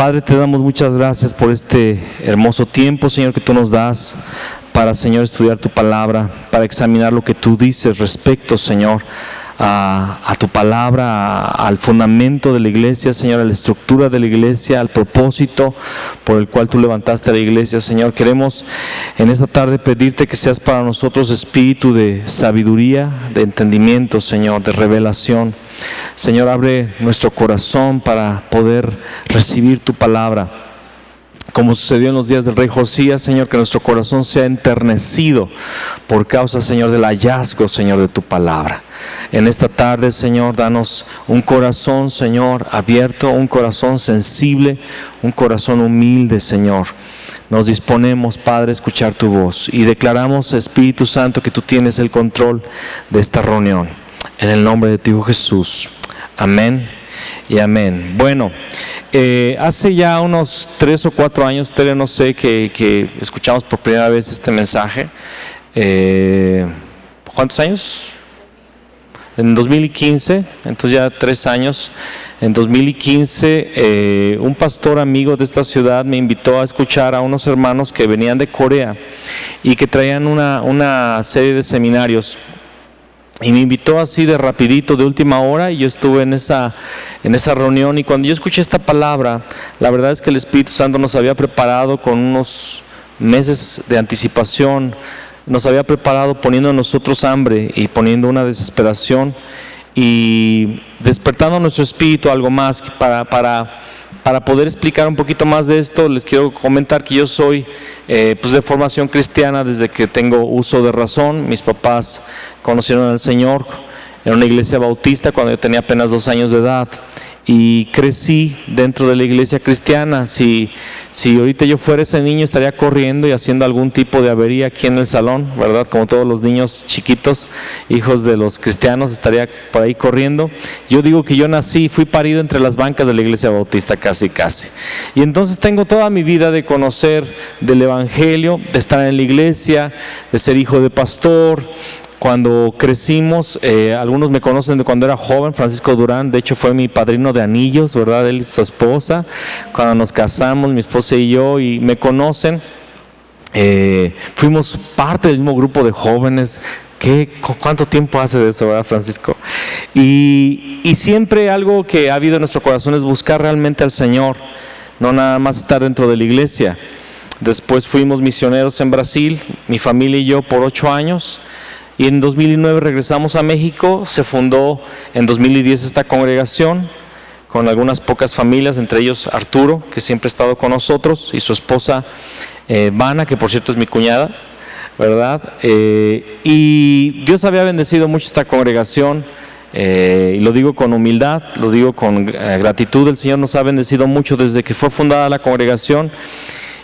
Padre, te damos muchas gracias por este hermoso tiempo, Señor, que tú nos das para, Señor, estudiar tu palabra, para examinar lo que tú dices respecto, Señor, a tu palabra, al fundamento de la iglesia, Señor, a la estructura de la iglesia, al propósito por el cual tú levantaste a la iglesia, Señor. Queremos en esta tarde pedirte que seas para nosotros espíritu de sabiduría, de entendimiento, Señor, de revelación. Señor, abre nuestro corazón para poder recibir tu palabra. Como sucedió en los días del rey Josías, Señor, que nuestro corazón sea enternecido por causa, Señor, del hallazgo, Señor, de tu palabra. En esta tarde, Señor, danos un corazón, Señor, abierto, un corazón sensible, un corazón humilde, Señor. Nos disponemos, Padre, a escuchar tu voz y declaramos, Espíritu Santo, que tú tienes el control de esta reunión. En el nombre de tu Hijo Jesús. Amén y amén. Bueno, hace ya unos 3 o 4 años, Tere, no sé, que escuchamos por primera vez este mensaje. ¿Cuántos años? En 2015, entonces ya 3 años. En 2015, un pastor amigo de esta ciudad me invitó a escuchar a unos hermanos que venían de Corea y que traían una serie de seminarios. Y me invitó así de rapidito, de última hora, y yo estuve en esa reunión. Y cuando yo escuché esta palabra, la verdad es que el Espíritu Santo nos había preparado con unos meses de anticipación, nos había preparado poniendo en nosotros hambre y poniendo una desesperación y despertando nuestro espíritu algo más para poder explicar un poquito más de esto. Les quiero comentar que yo soy pues de formación cristiana desde que tengo uso de razón. Mis papás conocieron al Señor en una iglesia bautista cuando yo tenía apenas 2 años de edad y crecí dentro de la iglesia cristiana. Si ahorita yo fuera ese niño, estaría corriendo y haciendo algún tipo de avería aquí en el salón, ¿verdad? Como todos los niños chiquitos, hijos de los cristianos, estaría por ahí corriendo. Yo digo que yo nací, fui parido entre las bancas de la iglesia bautista, casi. Y entonces tengo toda mi vida de conocer del evangelio, de estar en la iglesia, de ser hijo de pastor. Cuando crecimos, algunos me conocen de cuando era joven, Francisco Durán, de hecho fue mi padrino de anillos, ¿verdad? Él y su esposa, cuando nos casamos, mi esposa y yo, y me conocen. Fuimos parte del mismo grupo de jóvenes. ¿Cuánto tiempo hace de eso, verdad, Francisco? Y siempre algo que ha habido en nuestro corazón es buscar realmente al Señor, no nada más estar dentro de la iglesia. Después fuimos misioneros en Brasil, mi familia y yo, por 8 años. Y en 2009 regresamos a México. Se fundó en 2010 esta congregación con algunas pocas familias, entre ellos Arturo, que siempre ha estado con nosotros, y su esposa Vana, que por cierto es mi cuñada, ¿verdad? Y Dios había bendecido mucho esta congregación, y lo digo con humildad, lo digo con gratitud. El Señor nos ha bendecido mucho desde que fue fundada la congregación.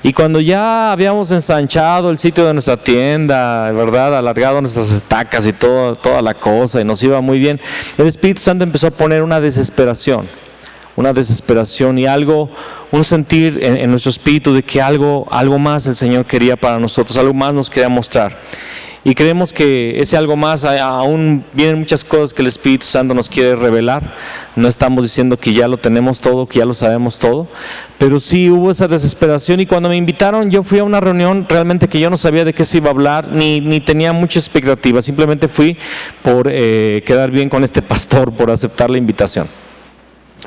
Y cuando ya habíamos ensanchado el sitio de nuestra tienda, ¿verdad?, alargado nuestras estacas y toda la cosa, y nos iba muy bien, el Espíritu Santo empezó a poner una desesperación y un sentir en nuestro espíritu de que algo más el Señor quería para nosotros, algo más nos quería mostrar. Y creemos que ese algo más, aún vienen muchas cosas que el Espíritu Santo nos quiere revelar. No estamos diciendo que ya lo tenemos todo, que ya lo sabemos todo, pero sí hubo esa desesperación. Y cuando me invitaron, yo fui a una reunión realmente que yo no sabía de qué se iba a hablar, ni tenía mucha expectativa. Simplemente fui por quedar bien con este pastor, por aceptar la invitación.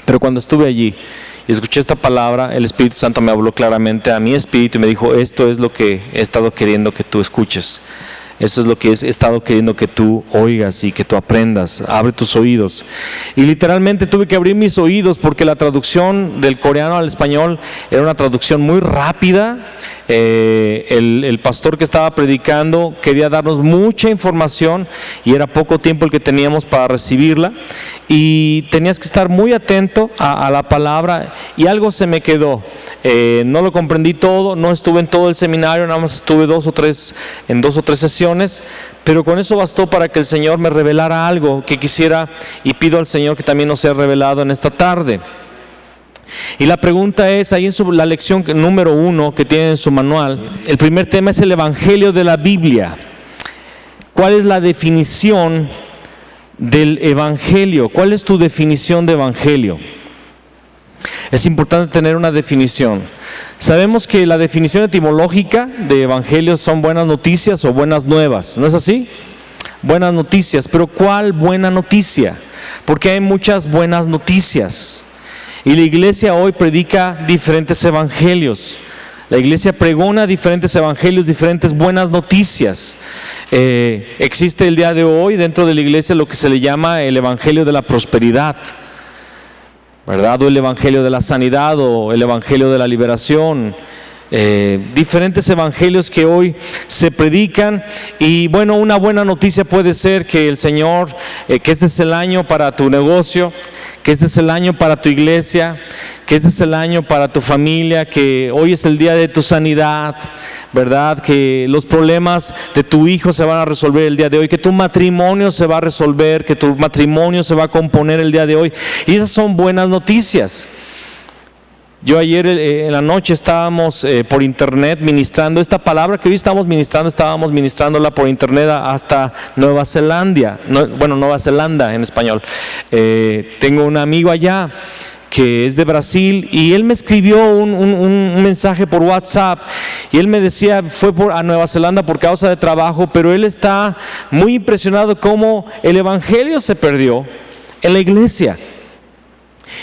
Pero cuando estuve allí y escuché esta palabra, el Espíritu Santo me habló claramente a mi espíritu y me dijo: esto es lo que he estado queriendo que tú escuches. Eso es lo que he estado queriendo que tú oigas y que tú aprendas. Abre tus oídos. Y literalmente tuve que abrir mis oídos porque la traducción del coreano al español era una traducción muy rápida. El pastor que estaba predicando quería darnos mucha información y era poco tiempo el que teníamos para recibirla, y tenías que estar muy atento a la palabra, y algo se me quedó. No lo comprendí todo, no estuve en todo el seminario, nada más estuve en dos o tres sesiones, pero con eso bastó para que el Señor me revelara algo que quisiera, y pido al Señor que también nos sea revelado en esta tarde. Y la pregunta es, ahí en la lección número 1 que tienen en su manual, el primer tema es el Evangelio de la Biblia. ¿Cuál es la definición del Evangelio? ¿Cuál es tu definición de Evangelio? es importante tener una definición. Sabemos que la definición etimológica de evangelios son buenas noticias o buenas nuevas, ¿no es así? Buenas noticias, pero ¿cuál buena noticia? Porque hay muchas buenas noticias. Y la iglesia hoy predica diferentes evangelios. La iglesia pregona diferentes evangelios, diferentes buenas noticias. Existe el día de hoy dentro de la iglesia lo que se le llama el evangelio de la prosperidad, ¿verdad? O el evangelio de la sanidad, o el evangelio de la liberación. Diferentes evangelios que hoy se predican. Y bueno, una buena noticia puede ser que el Señor, que este es el año para tu negocio, que este es el año para tu iglesia, que este es el año para tu familia, que hoy es el día de tu sanidad, ¿verdad? Que los problemas de tu hijo se van a resolver el día de hoy, que tu matrimonio se va a resolver, que tu matrimonio se va a componer el día de hoy. Y esas son buenas noticias. Yo ayer en la noche estábamos por internet ministrando esta palabra que hoy estábamos ministrándola por internet hasta Nueva Zelanda, Nueva Zelanda en español. Tengo un amigo allá que es de Brasil y él me escribió un mensaje por WhatsApp y él me decía, fue a Nueva Zelanda por causa de trabajo, pero él está muy impresionado cómo el evangelio se perdió en la iglesia.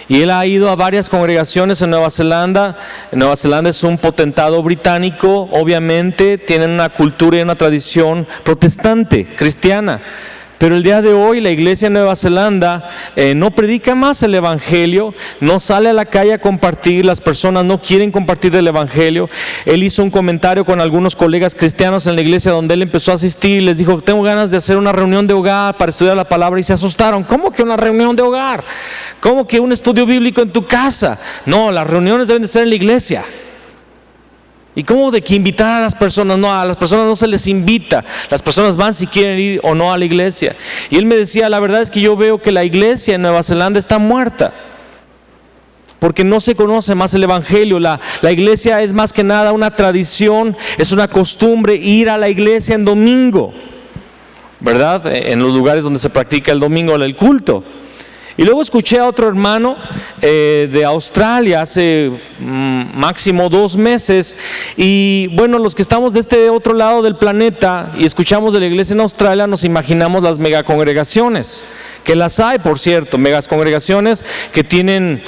Y él ha ido a varias congregaciones en Nueva Zelanda. Nueva Zelanda es un potentado británico, obviamente tienen una cultura y una tradición protestante, cristiana. Pero el día de hoy la iglesia en Nueva Zelanda no predica más el evangelio, no sale a la calle a compartir, las personas no quieren compartir el evangelio. Él hizo un comentario con algunos colegas cristianos en la iglesia donde él empezó a asistir y les dijo, tengo ganas de hacer una reunión de hogar para estudiar la palabra, y se asustaron. ¿Cómo que una reunión de hogar? ¿Cómo que un estudio bíblico en tu casa? No, las reuniones deben de ser en la iglesia. ¿Y cómo de que invitar a las personas? No, a las personas no se les invita. Las personas van si quieren ir o no a la iglesia. Y él me decía, la verdad es que yo veo que la iglesia en Nueva Zelanda está muerta, porque no se conoce más el evangelio. La iglesia es más que nada una tradición, es una costumbre ir a la iglesia en domingo, ¿verdad? En los lugares donde se practica el domingo el culto. Y luego escuché a otro hermano de Australia hace máximo 2 meses. Y bueno, los que estamos de este otro lado del planeta y escuchamos de la iglesia en Australia, nos imaginamos las megacongregaciones, que las hay, por cierto, megacongregaciones que tienen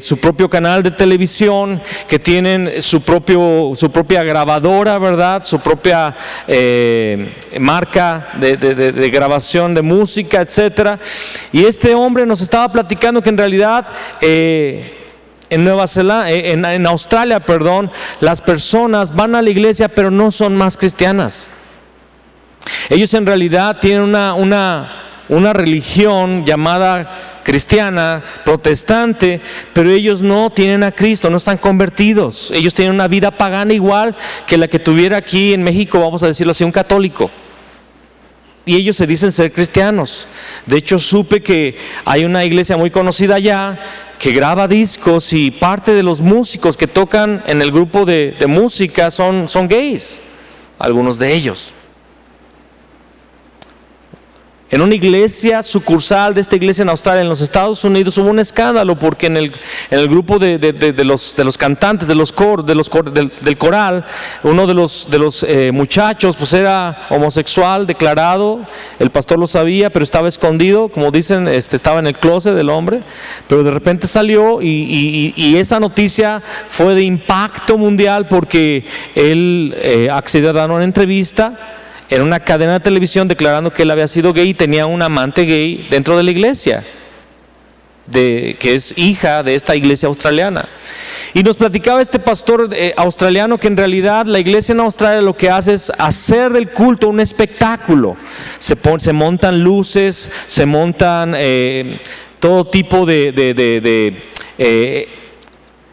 su propio canal de televisión, que tienen su propia grabadora, ¿verdad? Su propia marca de grabación de música, etcétera. Y este hombre nos estaba platicando que en realidad en Nueva Zelanda, en Australia, las personas van a la iglesia pero no son más cristianas. Ellos en realidad tienen una religión llamada cristiana, protestante, pero ellos no tienen a Cristo, no están convertidos. Ellos tienen una vida pagana igual que la que tuviera aquí en México, vamos a decirlo así, un católico. Y ellos se dicen ser cristianos. De hecho, supe que hay una iglesia muy conocida allá que graba discos y parte de los músicos que tocan en el grupo de música son gays, algunos de ellos. En una iglesia sucursal de esta iglesia en Australia, en los Estados Unidos, hubo un escándalo porque en el grupo de los cantantes del coral, uno de los muchachos pues era homosexual declarado. El pastor lo sabía, pero estaba escondido, como dicen, estaba en el closet del hombre, pero de repente salió y esa noticia fue de impacto mundial porque él accedió a dar una entrevista en una cadena de televisión declarando que él había sido gay y tenía un amante gay dentro de la iglesia, que es hija de esta iglesia australiana. Y nos platicaba este pastor australiano que en realidad la iglesia en Australia lo que hace es hacer del culto un espectáculo. Se montan luces, se montan todo tipo de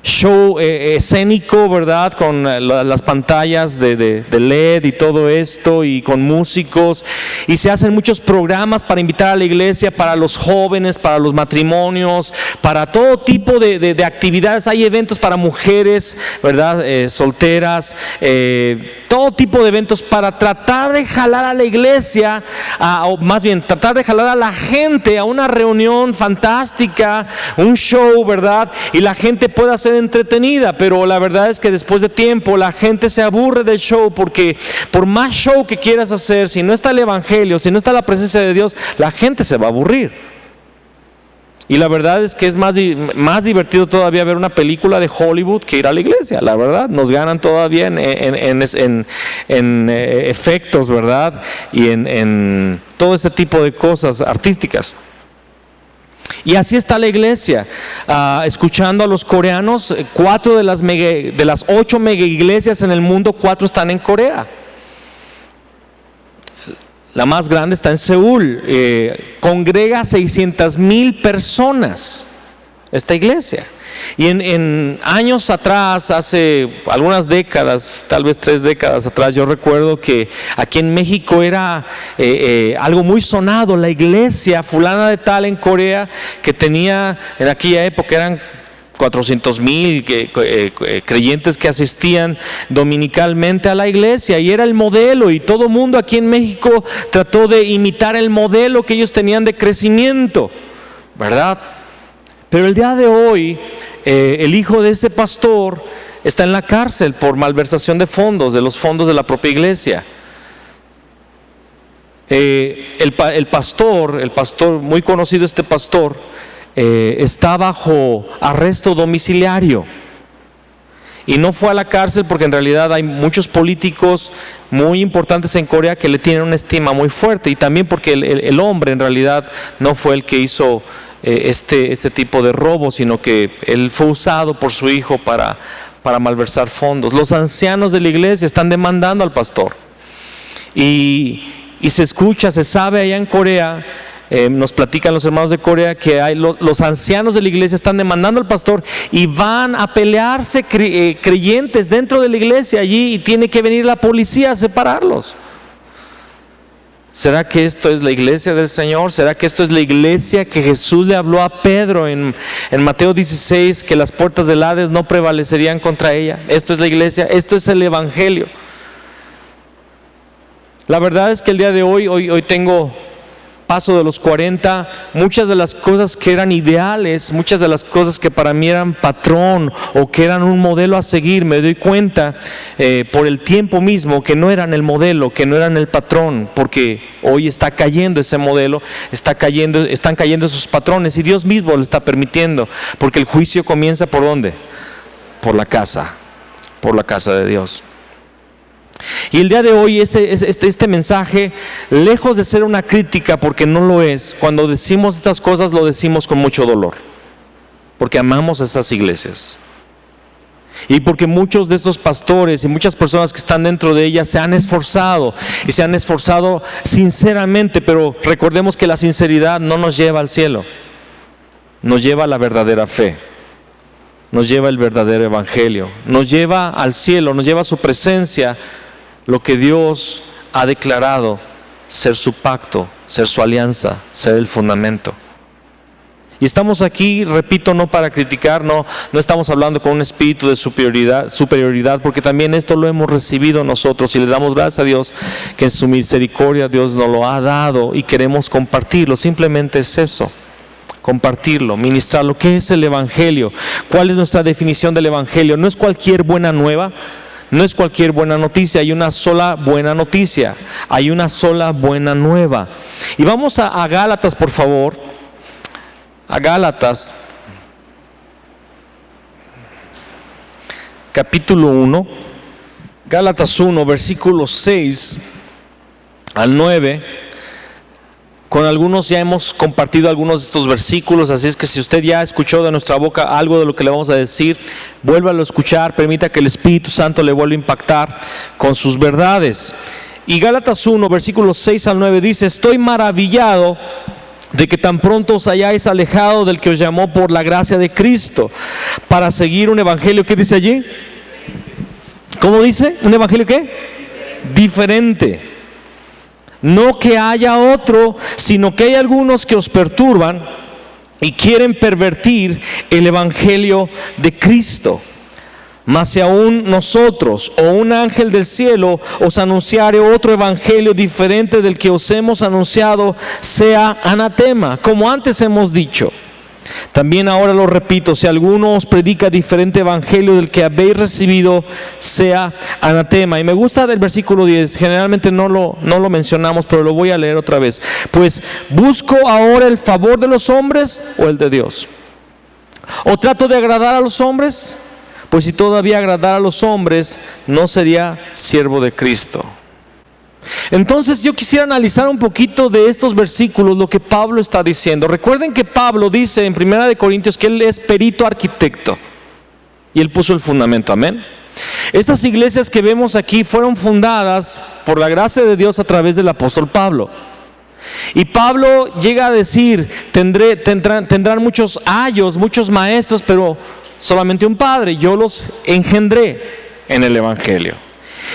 show escénico, ¿verdad? Con las pantallas de LED y todo esto, y con músicos, y se hacen muchos programas para invitar a la iglesia, para los jóvenes, para los matrimonios, para todo tipo de actividades. Hay eventos para mujeres, ¿verdad? Solteras, todo tipo de eventos para tratar de jalar a la iglesia, o más bien tratar de jalar a la gente a una reunión fantástica, un show, ¿verdad? Y la gente pueda ser entretenida, pero la verdad es que después de tiempo la gente se aburre del show, porque por más show que quieras hacer, si no está el evangelio, si no está la presencia de Dios, la gente se va a aburrir. Y la verdad es que es más divertido todavía ver una película de Hollywood que ir a la iglesia. La verdad, nos ganan todavía en efectos, ¿verdad? Y en todo ese tipo de cosas artísticas. Y así está la iglesia, escuchando a los coreanos. 4 de las 8 mega iglesias en el mundo, 4 están en Corea. La más grande está en Seúl, congrega 600,000 personas esta iglesia. Y en años atrás, hace algunas décadas, tal vez 3 décadas atrás, yo recuerdo que aquí en México era algo muy sonado, la iglesia fulana de tal en Corea, que tenía, en aquella época eran 400,000 creyentes que asistían dominicalmente a la iglesia, y era el modelo, y todo el mundo aquí en México trató de imitar el modelo que ellos tenían de crecimiento, ¿verdad? Pero el día de hoy, el hijo de ese pastor está en la cárcel por malversación de fondos, de los fondos de la propia iglesia. El pastor muy conocido, este pastor, está bajo arresto domiciliario, y no fue a la cárcel porque en realidad hay muchos políticos muy importantes en Corea que le tienen una estima muy fuerte, y también porque el hombre en realidad no fue el que hizo este tipo de robo, sino que él fue usado por su hijo para malversar fondos. Los ancianos de la iglesia están demandando al pastor, y se escucha, se sabe allá en Corea. Nos platican los hermanos de Corea que los ancianos de la iglesia están demandando al pastor, y van a pelearse creyentes dentro de la iglesia allí, y tiene que venir la policía a separarlos. ¿Será que esto es la iglesia del Señor? ¿Será que esto es la iglesia que Jesús le habló a Pedro en Mateo 16, que las puertas del Hades no prevalecerían contra ella? Esto es la iglesia, esto es el evangelio. La verdad es que el día de hoy tengo paso de los 40, muchas de las cosas que eran ideales, muchas de las cosas que para mí eran patrón o que eran un modelo a seguir, me doy cuenta por el tiempo mismo que no eran el modelo, que no eran el patrón, porque hoy está cayendo ese modelo, están cayendo esos patrones, y Dios mismo lo está permitiendo, porque el juicio comienza ¿por dónde? Por la casa de Dios. Y el día de hoy este mensaje, lejos de ser una crítica, porque no lo es, cuando decimos estas cosas lo decimos con mucho dolor, porque amamos a estas iglesias, y porque muchos de estos pastores y muchas personas que están dentro de ellas se han esforzado, y se han esforzado sinceramente. Pero recordemos que la sinceridad no nos lleva al cielo, nos lleva a la verdadera fe, nos lleva al verdadero evangelio, nos lleva al cielo, nos lleva a su presencia, lo que Dios ha declarado ser su pacto, ser su alianza, ser el fundamento. Y estamos aquí, repito, no para criticar, no estamos hablando con un espíritu de superioridad, porque también esto lo hemos recibido nosotros, y le damos gracias a Dios que en su misericordia Dios nos lo ha dado, y queremos compartirlo. Simplemente es eso, compartirlo, ministrarlo. ¿Qué es el evangelio? ¿Cuál es nuestra definición del evangelio? No es cualquier buena nueva, no es cualquier buena noticia. Hay una sola buena noticia, hay una sola buena nueva. Y vamos a Gálatas, por favor. A Gálatas, capítulo 1, Gálatas 1, versículos 6 al 9. Con algunos ya hemos compartido algunos de estos versículos, así es que si usted ya escuchó de nuestra boca algo de lo que le vamos a decir, vuélvalo a escuchar, permita que el Espíritu Santo le vuelva a impactar con sus verdades. Y Gálatas 1, versículos 6 al 9 dice: estoy maravillado de que tan pronto os hayáis alejado del que os llamó por la gracia de Cristo, para seguir un evangelio, ¿qué dice allí? ¿Cómo dice? ¿Un evangelio qué? Diferente. No que haya otro, sino que hay algunos que os perturban y quieren pervertir el evangelio de Cristo. Mas si aún nosotros o un ángel del cielo os anunciare otro evangelio diferente del que os hemos anunciado, sea anatema, como antes hemos dicho. También ahora lo repito, si alguno os predica diferente evangelio del que habéis recibido, sea anatema. Y me gusta del versículo 10, generalmente no lo mencionamos, pero lo voy a leer otra vez. Pues, ¿busco ahora el favor de los hombres o el de Dios? ¿O trato de agradar a los hombres? Pues si todavía agradara a los hombres, no sería siervo de Cristo. Entonces yo quisiera analizar un poquito de estos versículos, lo que Pablo está diciendo. Recuerden que Pablo dice en 1 Corintios que él es perito arquitecto y él puso el fundamento, amén. Estas iglesias que vemos aquí fueron fundadas por la gracia de Dios a través del apóstol Pablo. Y Pablo llega a decir, tendrán muchos ayos, muchos maestros, pero solamente un padre, yo los engendré en el evangelio.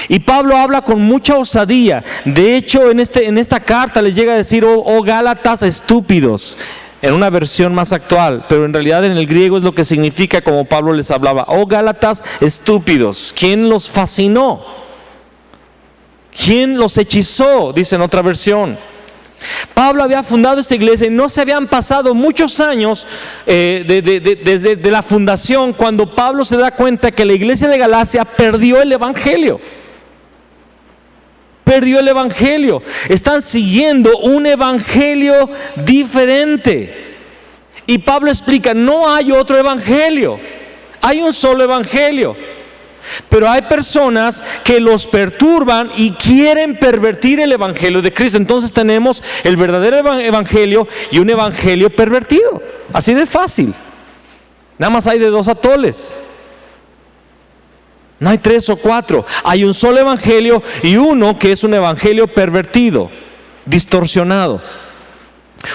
Y Pablo habla con mucha osadía. De hecho, en esta carta les llega a decir, oh Gálatas estúpidos, en una versión más actual, pero en realidad en el griego es lo que significa como Pablo les hablaba. Oh Gálatas estúpidos, ¿quién los fascinó? ¿Quién los hechizó? Dice en otra versión. Pablo había fundado esta iglesia y no se habían pasado muchos años desde la fundación, cuando Pablo se da cuenta que la iglesia de Galacia perdió el evangelio. Perdió el evangelio. Están siguiendo un evangelio diferente. Y Pablo explica, no hay otro evangelio, hay un solo evangelio. Pero hay personas que los perturban y quieren pervertir el evangelio de Cristo. Entonces tenemos el verdadero evangelio y un evangelio pervertido. Así de fácil. Nada más hay de dos atoles. No hay 3 o 4. Hay un solo evangelio y uno que es un evangelio pervertido, distorsionado.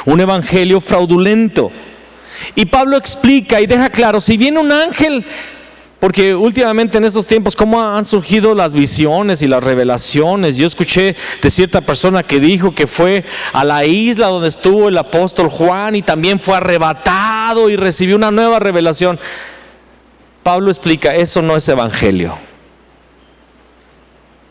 Un evangelio fraudulento. Y Pablo explica y deja claro, si viene un ángel... Porque últimamente en estos tiempos, ¿cómo han surgido las visiones y las revelaciones? Yo escuché de cierta persona que dijo que fue a la isla donde estuvo el apóstol Juan y también fue arrebatado y recibió una nueva revelación. Pablo explica, eso no es evangelio.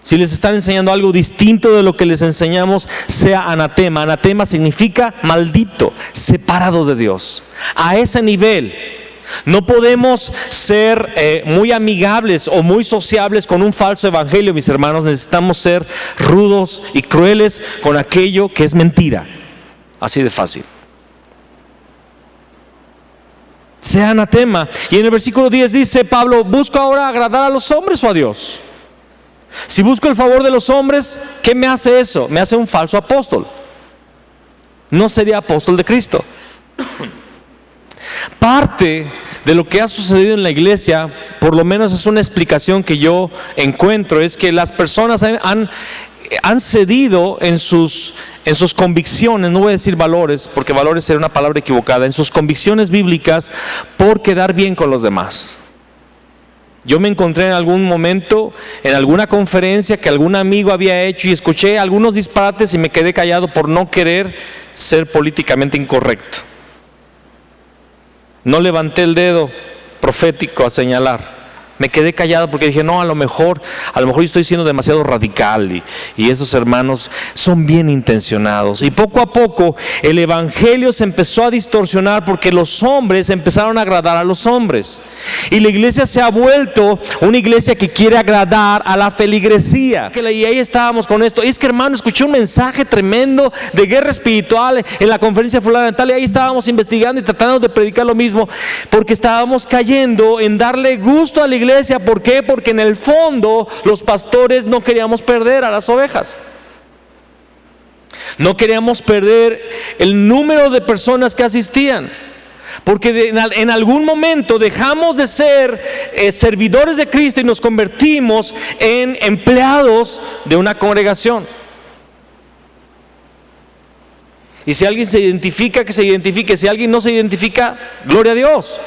Si les están enseñando algo distinto de lo que les enseñamos, sea anatema. Anatema significa maldito, separado de Dios. A ese nivel. No podemos ser muy amigables o muy sociables con un falso evangelio, mis hermanos. Necesitamos ser rudos y crueles con aquello que es mentira. Así de fácil. Sea anatema. Y en el versículo 10 dice Pablo, ¿busco ahora agradar a los hombres o a Dios? Si busco el favor de los hombres, ¿qué me hace eso? Me hace un falso apóstol. No sería apóstol de Cristo. Parte de lo que ha sucedido en la iglesia, por lo menos es una explicación que yo encuentro, es que las personas han cedido en sus convicciones, no voy a decir valores, porque valores sería una palabra equivocada, en sus convicciones bíblicas por quedar bien con los demás. Yo me encontré en algún momento, en alguna conferencia que algún amigo había hecho y escuché algunos disparates y me quedé callado por no querer ser políticamente incorrecto. No levanté el dedo profético a señalar. Me quedé callado porque dije, no, a lo mejor yo estoy siendo demasiado radical y esos hermanos son bien intencionados. Y poco a poco el evangelio se empezó a distorsionar porque los hombres empezaron a agradar a los hombres. Y la iglesia se ha vuelto una iglesia que quiere agradar a la feligresía. Y ahí estábamos con esto. Y es que, hermano, escuché un mensaje tremendo de guerra espiritual en la conferencia fulana tal, y ahí estábamos investigando y tratando de predicar lo mismo, porque estábamos cayendo en darle gusto a la iglesia. ¿Por qué? Porque en el fondo los pastores no queríamos perder a las ovejas. No queríamos perder el número de personas que asistían. Porque en algún momento dejamos de ser servidores de Cristo y nos convertimos en empleados de una congregación. Y si alguien se identifica, que se identifique. Si alguien no se identifica, gloria a Dios.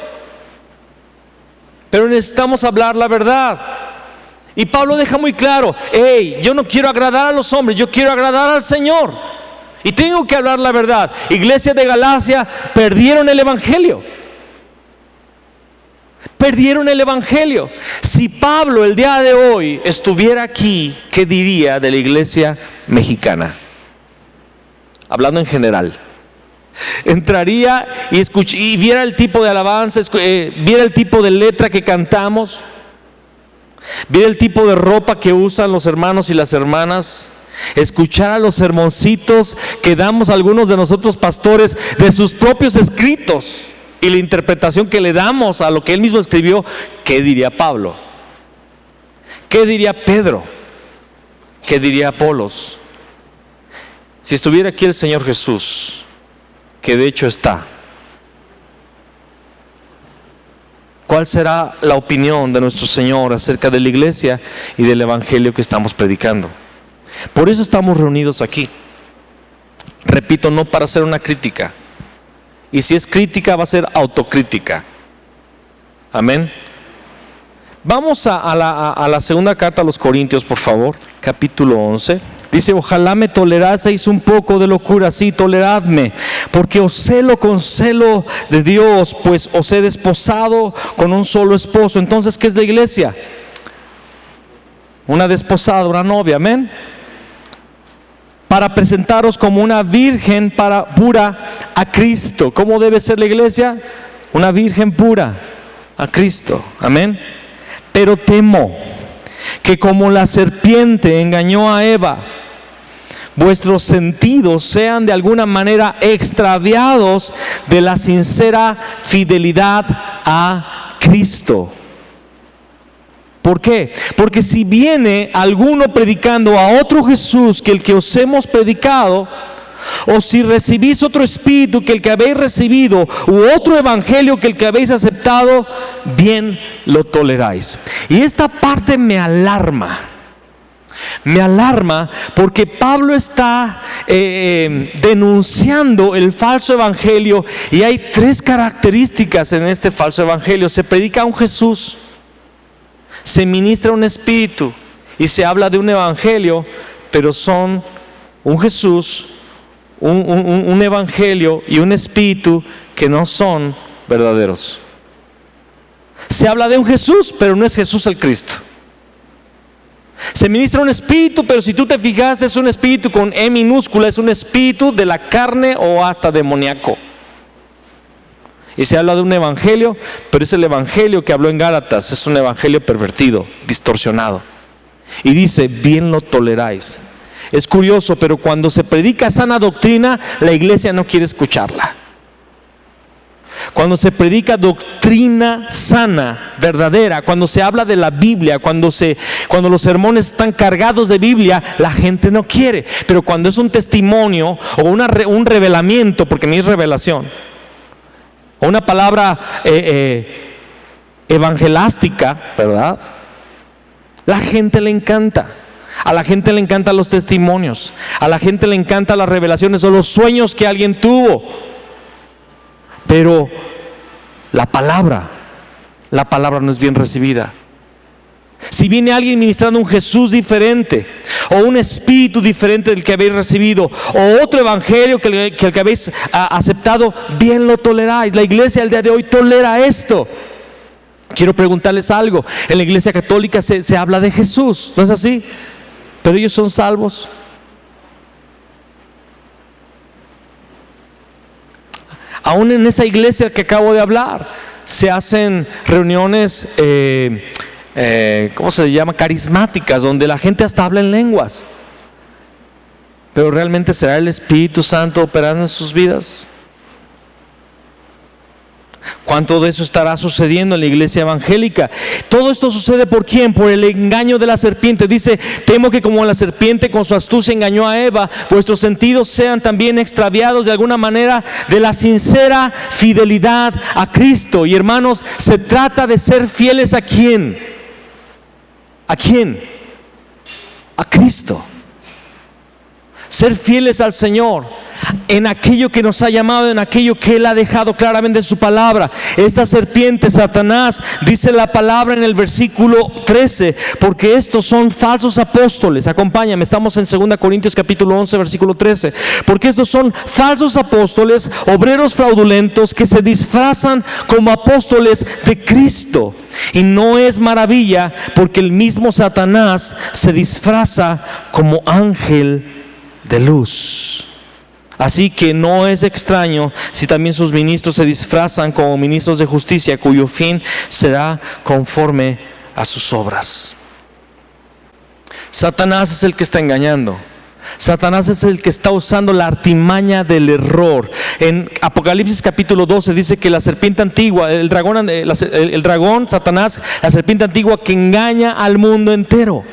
Pero necesitamos hablar la verdad. Y Pablo deja muy claro: hey, yo no quiero agradar a los hombres, yo quiero agradar al Señor. Y tengo que hablar la verdad. Iglesia de Galacia, perdieron el evangelio. Perdieron el evangelio. Si Pablo el día de hoy estuviera aquí, ¿qué diría de la iglesia mexicana? Hablando en general. Entraría y viera el tipo de alabanza, viera el tipo de letra que cantamos, viera el tipo de ropa que usan los hermanos y las hermanas, escuchara los sermoncitos que damos algunos de nosotros pastores de sus propios escritos y la interpretación que le damos a lo que él mismo escribió. ¿Qué diría Pablo? ¿Qué diría Pedro? ¿Qué diría Apolos? Si estuviera aquí el Señor Jesús, que de hecho está, ¿cuál será la opinión de nuestro Señor acerca de la iglesia y del evangelio que estamos predicando? Por eso estamos reunidos aquí. Repito, no para hacer una crítica. Y si es crítica, va a ser autocrítica. Amén. Vamos a la segunda carta a los Corintios, por favor, capítulo 11. Dice: ojalá me toleraseis un poco de locura, sí, toleradme, porque os celo con celo de Dios, pues os he desposado con un solo esposo. Entonces, ¿qué es la iglesia? Una desposada, una novia, amén. Para presentaros como una virgen pura a Cristo. ¿Cómo debe ser la iglesia? Una virgen pura a Cristo, amén. Pero temo que como la serpiente engañó a Eva, vuestros sentidos sean de alguna manera extraviados de la sincera fidelidad a Cristo. ¿Por qué? Porque si viene alguno predicando a otro Jesús que el que os hemos predicado, o si recibís otro espíritu que el que habéis recibido, u otro evangelio que el que habéis aceptado, bien lo toleráis. Y esta parte me alarma. Me alarma porque Pablo está denunciando el falso evangelio, y hay tres características en este falso evangelio. Se predica a un Jesús, se ministra un espíritu y se habla de un evangelio, pero son un Jesús, un evangelio y un espíritu que no son verdaderos. Se habla de un Jesús, pero no es Jesús el Cristo. Se ministra un espíritu, pero si tú te fijaste, es un espíritu con E minúscula, es un espíritu de la carne o hasta demoníaco. Y se habla de un evangelio, pero es el evangelio que habló en Gálatas, es un evangelio pervertido, distorsionado. Y dice: bien lo toleráis. Es curioso, pero cuando se predica sana doctrina, la iglesia no quiere escucharla. Cuando se predica doctrina sana, verdadera, cuando se habla de la Biblia, cuando los sermones están cargados de Biblia, la gente no quiere. Pero cuando es un testimonio o un revelamiento, porque ni es revelación, o una palabra evangelástica, ¿verdad? La gente le encanta. A la gente le encantan los testimonios, a la gente le encantan las revelaciones o los sueños que alguien tuvo. Pero la palabra no es bien recibida. Si viene alguien ministrando un Jesús diferente, o un espíritu diferente del que habéis recibido, o otro evangelio que el que habéis aceptado, bien lo toleráis. La iglesia el día de hoy tolera esto. Quiero preguntarles algo. En la iglesia católica se habla de Jesús, ¿no es así? Pero ellos son salvos. Aún en esa iglesia que acabo de hablar, se hacen reuniones, ¿cómo se llama? Carismáticas, donde la gente hasta habla en lenguas. Pero ¿realmente será el Espíritu Santo operando en sus vidas? ¿Cuánto de eso estará sucediendo en la iglesia evangélica? Todo esto sucede ¿por quién? Por el engaño de la serpiente. Dice: temo que como la serpiente con su astucia engañó a Eva, vuestros sentidos sean también extraviados de alguna manera de la sincera fidelidad a Cristo. Y hermanos, se trata de ser fieles ¿a quién? ¿A quién? A Cristo. ser fieles al Señor en aquello que nos ha llamado, en aquello que Él ha dejado claramente en su palabra. Esta serpiente, Satanás, dice la palabra en el versículo 13, porque estos son falsos apóstoles. Acompáñame, estamos en 2 Corintios capítulo 11, versículo 13. Porque estos son falsos apóstoles, obreros fraudulentos, que se disfrazan como apóstoles de Cristo. Y no es maravilla, porque el mismo Satanás se disfraza como ángel de luz. Así que no es extraño si también sus ministros se disfrazan como ministros de justicia, cuyo fin será conforme a sus obras. Satanás es el que está engañando. Satanás es el que está usando la artimaña del error. En Apocalipsis capítulo 12 dice que la serpiente antigua, el dragón, Satanás, la serpiente antigua que engaña al mundo entero,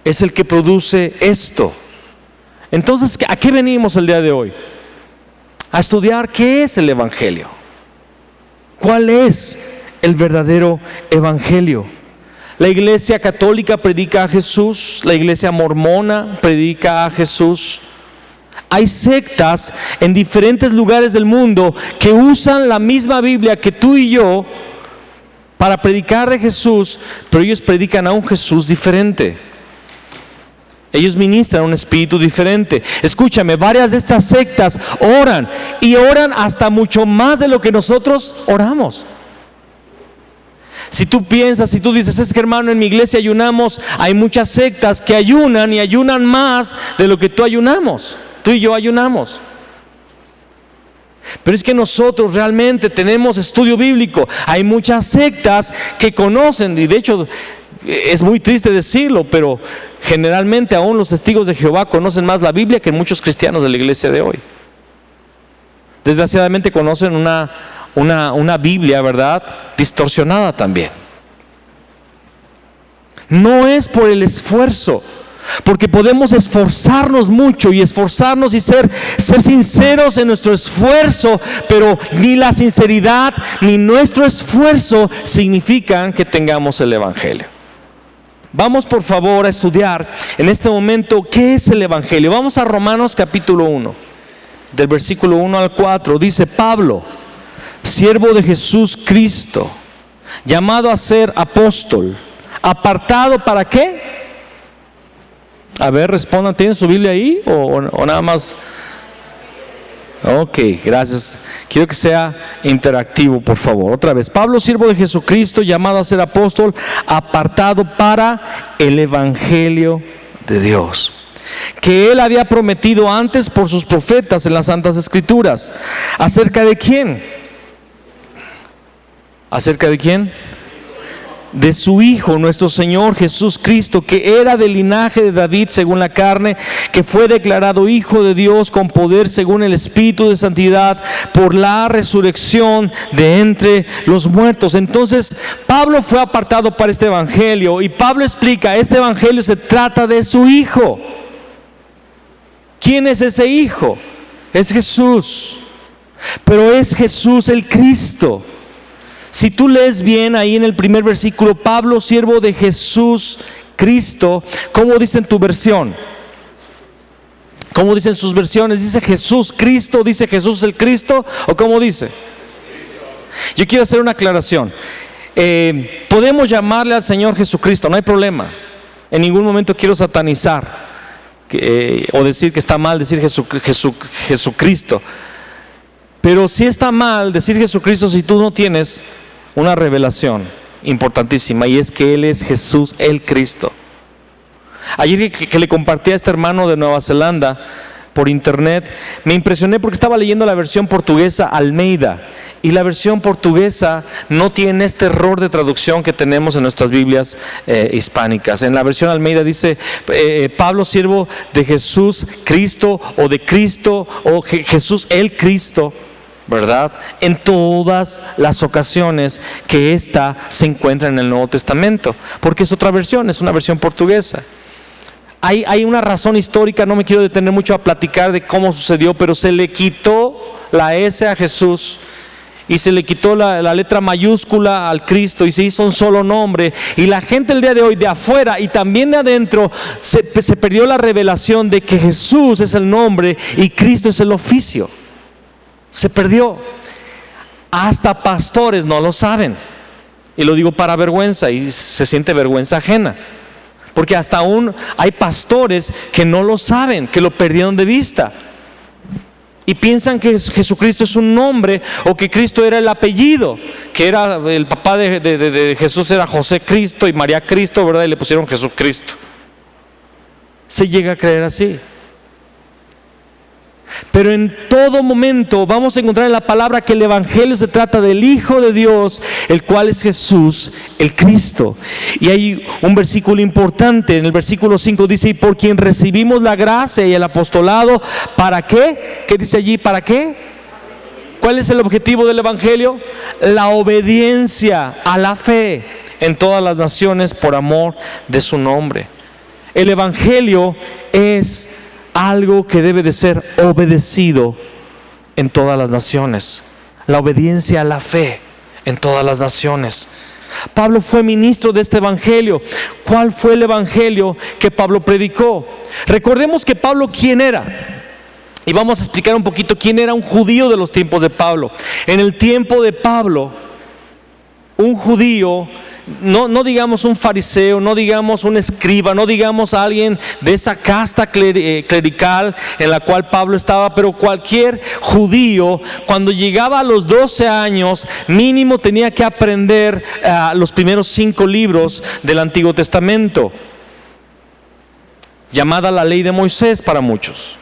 es el que produce esto. Entonces, ¿a qué venimos el día de hoy? A estudiar qué es el Evangelio. ¿Cuál es el verdadero Evangelio? La iglesia católica predica a Jesús, la iglesia mormona predica a Jesús. Hay sectas en diferentes lugares del mundo que usan la misma Biblia que tú y yo para predicar de Jesús, pero ellos predican a un Jesús diferente. Ellos ministran un espíritu diferente. Escúchame, varias de estas sectas oran y oran hasta mucho más de lo que nosotros oramos. Si tú piensas, si tú dices, es que hermano, en mi iglesia ayunamos, hay muchas sectas que ayunan y ayunan más de lo que tú ayunamos. Tú y yo ayunamos. Pero es que nosotros realmente tenemos estudio bíblico. Hay muchas sectas que conocen, y de hecho es muy triste decirlo, pero generalmente aún los testigos de Jehová conocen más la Biblia que muchos cristianos de la iglesia de hoy. Desgraciadamente conocen una Biblia, ¿verdad?, distorsionada también. No es por el esfuerzo, porque podemos esforzarnos mucho y esforzarnos y ser sinceros en nuestro esfuerzo, pero ni la sinceridad ni nuestro esfuerzo significan que tengamos el Evangelio. Vamos por favor a estudiar en este momento qué es el Evangelio. Vamos a Romanos capítulo 1, del versículo 1 al 4. Dice: Pablo, siervo de Jesús Cristo, llamado a ser apóstol, apartado ¿para qué? A ver, respondan, ¿tienen su Biblia ahí o nada más? Ok, gracias. Quiero que sea interactivo, por favor. Otra vez: Pablo, siervo de Jesucristo, llamado a ser apóstol, apartado para el Evangelio de Dios, que Él había prometido antes por sus profetas en las Santas Escrituras. ¿Acerca de quién? ¿Acerca de quién? De su Hijo, nuestro Señor Jesús Cristo, que era del linaje de David según la carne, que fue declarado Hijo de Dios con poder según el Espíritu de santidad, por la resurrección de entre los muertos. Entonces Pablo fue apartado para este Evangelio, y Pablo explica: este Evangelio se trata de su Hijo. ¿Quién es ese Hijo? Es Jesús, pero es Jesús el Cristo. Si tú lees bien ahí en el primer versículo, Pablo, siervo de Jesús Cristo, ¿cómo dice en tu versión? ¿Cómo dicen sus versiones? ¿Dice Jesús Cristo? ¿Dice Jesús el Cristo? ¿O cómo dice? Yo quiero hacer una aclaración. Podemos llamarle al Señor Jesucristo, no hay problema. En ningún momento quiero satanizar o decir que está mal decir Jesucristo. Pero sí está mal decir Jesucristo si tú no tienes una revelación importantísima, y es que Él es Jesús el Cristo. Ayer que le compartí a este hermano de Nueva Zelanda por internet, me impresioné porque estaba leyendo la versión portuguesa Almeida, y la versión portuguesa no tiene este error de traducción que tenemos en nuestras Biblias hispánicas. En la versión Almeida dice Pablo, siervo de Jesús Cristo, o de Cristo, o Jesús el Cristo, ¿verdad? En todas las ocasiones que ésta se encuentra en el Nuevo Testamento, porque es otra versión, es una versión portuguesa. Hay una razón histórica, no me quiero detener mucho a platicar de cómo sucedió, pero se le quitó la S a Jesús y se le quitó la letra mayúscula al Cristo y se hizo un solo nombre, y la gente el día de hoy de afuera y también de adentro se perdió la revelación de que Jesús es el nombre y Cristo es el oficio. Se perdió. Hasta pastores no lo saben, y lo digo para vergüenza, y se siente vergüenza ajena, porque hasta aún hay pastores que no lo saben, que lo perdieron de vista y piensan que Jesucristo es un nombre, o que Cristo era el apellido, que era el papá de Jesús era José Cristo y María Cristo, ¿verdad? Y le pusieron Jesucristo. Se llega a creer así. Pero en todo momento vamos a encontrar en la palabra que el evangelio se trata del Hijo de Dios, el cual es Jesús, el Cristo. Y hay un versículo importante, en el versículo 5 dice: y por quien recibimos la gracia y el apostolado, ¿para qué? ¿Qué dice allí? ¿Para qué? ¿Cuál es el objetivo del evangelio? La obediencia a la fe en todas las naciones por amor de su nombre. El evangelio es algo que debe de ser obedecido en todas las naciones. La obediencia a la fe en todas las naciones. Pablo fue ministro de este evangelio. ¿Cuál fue el evangelio que Pablo predicó? Recordemos que Pablo, ¿quién era? Y vamos a explicar un poquito quién era un judío de los tiempos de Pablo. En el tiempo de Pablo, un judío, no digamos un fariseo, no digamos un escriba, no digamos a alguien de esa casta clerical en la cual Pablo estaba, pero cualquier judío, cuando llegaba a los 12 años, mínimo tenía que aprender los primeros 5 libros del Antiguo Testamento, llamada la ley de Moisés para muchos.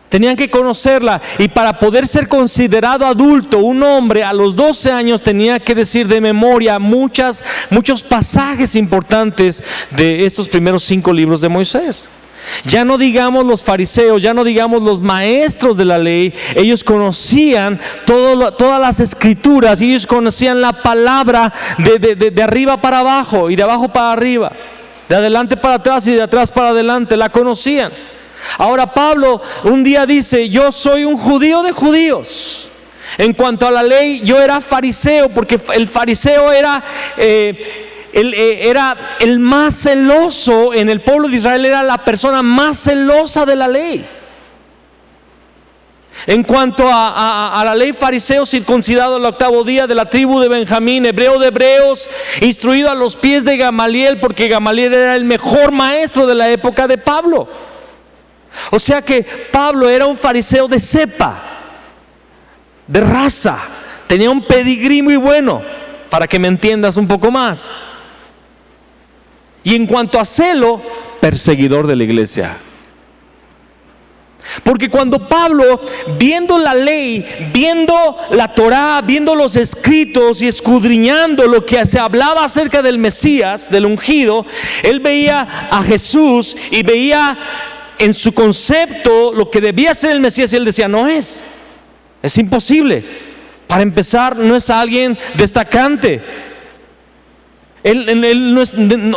Tenían que conocerla, y para poder ser considerado adulto, un hombre a los 12 años tenía que decir de memoria muchos pasajes importantes de estos primeros 5 libros de Moisés. Ya no digamos los fariseos, ya no digamos los maestros de la ley. Ellos conocían todas las escrituras, y ellos conocían la palabra de arriba para abajo y de abajo para arriba, de adelante para atrás y de atrás para adelante. La conocían. Ahora Pablo un día dice: yo soy un judío de judíos. En cuanto a la ley, yo era fariseo, porque el fariseo era el más celoso en el pueblo de Israel, era la persona más celosa de la ley. En cuanto a la ley, fariseo, circuncidado al 8º día, de la tribu de Benjamín, hebreo de hebreos, instruido a los pies de Gamaliel, porque Gamaliel era el mejor maestro de la época de Pablo. O sea que Pablo era un fariseo de cepa, de raza, tenía un pedigrí muy bueno, para que me entiendas un poco más. Y en cuanto a celo, perseguidor de la iglesia. Porque cuando Pablo, viendo la ley, viendo la Torá, viendo los escritos y escudriñando lo que se hablaba acerca del Mesías, del ungido, él veía a Jesús y veía en su concepto lo que debía ser el Mesías, y él decía: no es imposible. Para empezar, no es alguien destacante. Él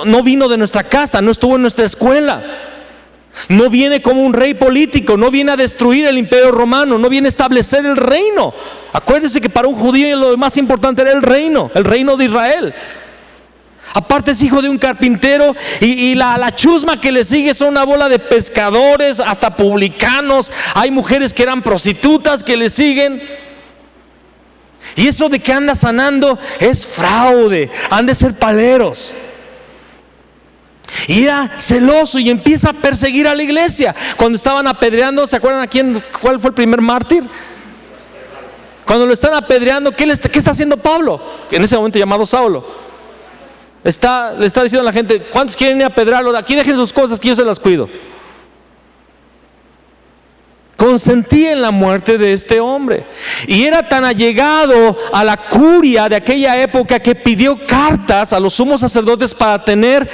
no vino de nuestra casta, no estuvo en nuestra escuela, no viene como un rey político, no viene a destruir el imperio romano, no viene a establecer el reino. Acuérdense que para un judío lo más importante era el reino de Israel. Aparte es hijo de un carpintero, y la chusma que le sigue son una bola de pescadores, hasta publicanos. Hay mujeres que eran prostitutas que le siguen. Y eso de que anda sanando es fraude, han de ser paleros. Y era celoso y empieza a perseguir a la iglesia. Cuando estaban apedreando, ¿se acuerdan cuál fue el primer mártir? Cuando lo están apedreando, ¿qué está haciendo Pablo? En ese momento llamado Saulo. Le está diciendo a la gente: ¿cuántos quieren ir a apedrearlo? Aquí dejen sus cosas, que yo se las cuido. Consentía en la muerte de este hombre, y era tan allegado a la curia de aquella época que pidió cartas a los sumos sacerdotes para tener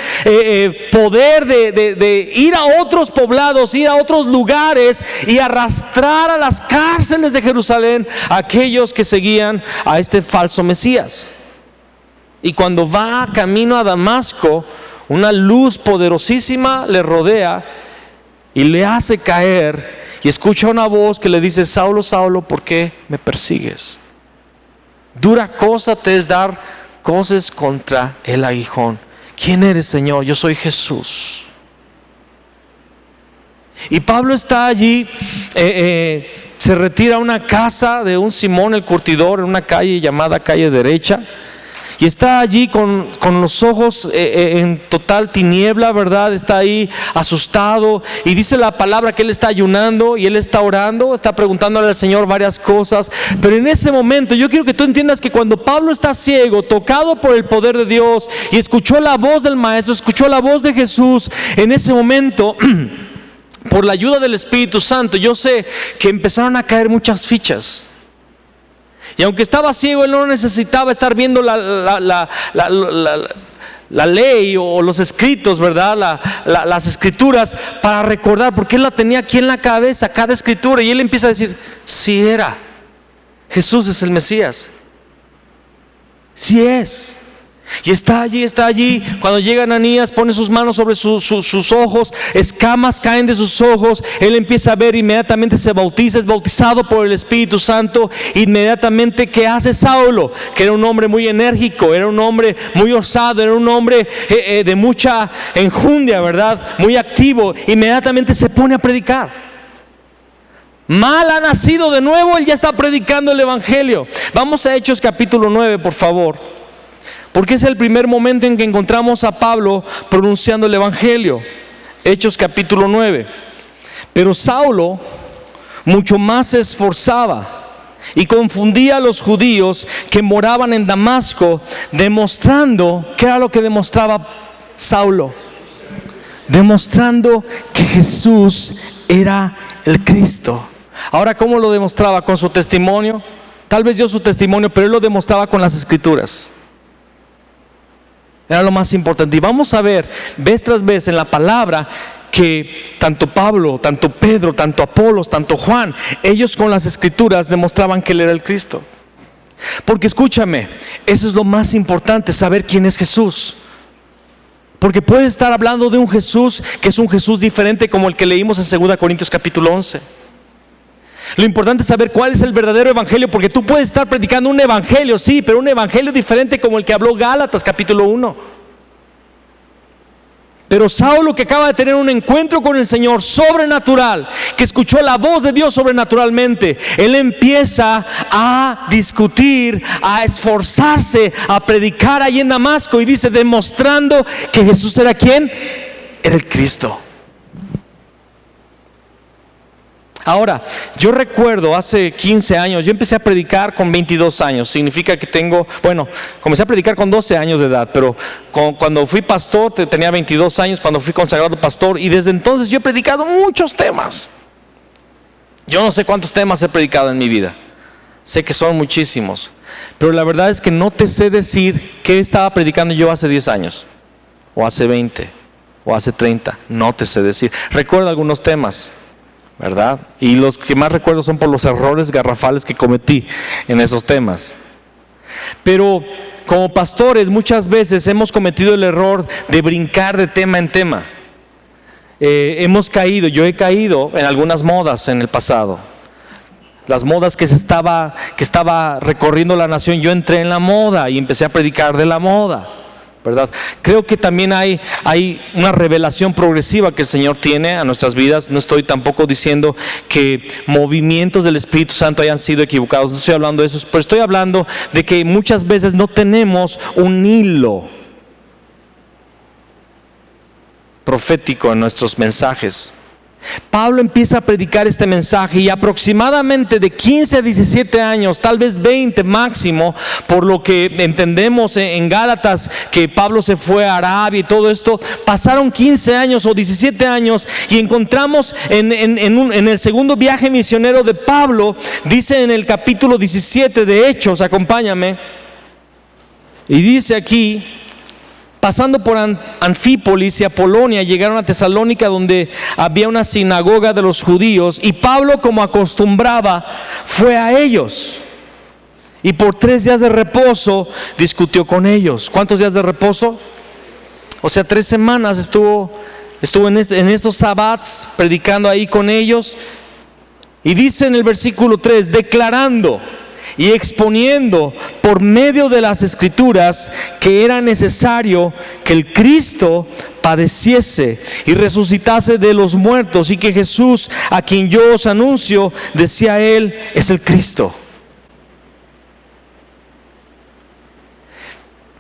poder de ir a otros poblados, ir a otros lugares y arrastrar a las cárceles de Jerusalén a aquellos que seguían a este falso Mesías. Y cuando va camino a Damasco, una luz poderosísima le rodea y le hace caer, y escucha una voz que le dice: Saulo, Saulo, ¿por qué me persigues? Dura cosa te es dar coces contra el aguijón. ¿Quién eres, Señor? Yo soy Jesús. Y Pablo está allí, se retira a una casa de un Simón el curtidor, en una calle llamada Calle Derecha, y está allí con los ojos en total tiniebla, ¿verdad? Está ahí asustado, y dice la palabra que él está ayunando y él está orando, está preguntándole al Señor varias cosas. Pero en ese momento yo quiero que tú entiendas que cuando Pablo está ciego, tocado por el poder de Dios, y escuchó la voz del Maestro, escuchó la voz de Jesús, en ese momento por la ayuda del Espíritu Santo, yo sé que empezaron a caer muchas fichas. Y aunque estaba ciego, él no necesitaba estar viendo la ley o los escritos, ¿verdad? Las escrituras para recordar, porque él la tenía aquí en la cabeza, cada escritura. Y él empieza a decir, sí era, Jesús es el Mesías, sí es. Y está allí, cuando llega Ananías, pone sus manos sobre sus ojos, escamas caen de sus ojos, él empieza a ver, inmediatamente se bautiza, es bautizado por el Espíritu Santo. Inmediatamente, ¿qué hace Saulo? Que era un hombre muy enérgico, era un hombre muy osado, era un hombre de mucha enjundia, ¿verdad? Muy activo. Inmediatamente se pone a predicar. Mal ha nacido de nuevo, él ya está predicando el Evangelio. Vamos a Hechos capítulo 9, por favor. Porque es el primer momento en que encontramos a Pablo pronunciando el Evangelio. Hechos capítulo 9. Pero Saulo mucho más se esforzaba y confundía a los judíos que moraban en Damasco, demostrando, ¿qué era lo que demostraba Saulo? Demostrando que Jesús era el Cristo. Ahora, ¿cómo lo demostraba? ¿Con su testimonio? Tal vez dio su testimonio, pero él lo demostraba con las Escrituras. Era lo más importante. Y vamos a ver vez tras vez en la palabra que tanto Pablo, tanto Pedro, tanto Apolos, tanto Juan, ellos con las Escrituras demostraban que él era el Cristo. Porque escúchame, eso es lo más importante, saber quién es Jesús. Porque puedes estar hablando de un Jesús que es un Jesús diferente, como el que leímos en 2 Corintios capítulo 11. Lo importante es saber cuál es el verdadero evangelio, porque tú puedes estar predicando un evangelio, sí, pero un evangelio diferente como el que habló Gálatas capítulo 1. Pero Saulo, que acaba de tener un encuentro con el Señor sobrenatural, que escuchó la voz de Dios sobrenaturalmente, él empieza a discutir, a esforzarse, a predicar ahí en Damasco, y dice, demostrando que Jesús era ¿quién? Era el Cristo. Ahora, yo recuerdo hace 15 años, yo empecé a predicar con 22 años, significa que comencé a predicar con 12 años de edad, pero cuando fui pastor tenía 22 años, cuando fui consagrado pastor, y desde entonces yo he predicado muchos temas. Yo no sé cuántos temas he predicado en mi vida, sé que son muchísimos, pero la verdad es que no te sé decir qué estaba predicando yo hace 10 años, o hace 20, o hace 30, no te sé decir. Recuerdo algunos temas, ¿verdad? Y los que más recuerdo son por los errores garrafales que cometí en esos temas. Pero como pastores muchas veces hemos cometido el error de brincar de tema en tema. Yo he caído en algunas modas en el pasado. Las modas que estaba recorriendo la nación, yo entré en la moda y empecé a predicar de la moda, ¿verdad? Creo que también hay una revelación progresiva que el Señor tiene a nuestras vidas. No estoy tampoco diciendo que movimientos del Espíritu Santo hayan sido equivocados, no estoy hablando de eso, pero estoy hablando de que muchas veces no tenemos un hilo profético en nuestros mensajes. Pablo empieza a predicar este mensaje y aproximadamente de 15 a 17 años, tal vez 20 máximo, por lo que entendemos en Gálatas que Pablo se fue a Arabia y todo esto, pasaron 15 años o 17 años y encontramos en el segundo viaje misionero de Pablo, dice en el capítulo 17 de Hechos, acompáñame, y dice aquí: pasando por Anfípolis y Apolonia, llegaron a Tesalónica, donde había una sinagoga de los judíos, y Pablo, como acostumbraba, fue a ellos y por 3 días de reposo discutió con ellos. ¿Cuántos días de reposo? O sea, 3 semanas estuvo en estos sabbats predicando ahí con ellos. Y dice en el versículo 3, declarando y exponiendo por medio de las Escrituras que era necesario que el Cristo padeciese y resucitase de los muertos, y que Jesús, a quien yo os anuncio, decía él, es el Cristo.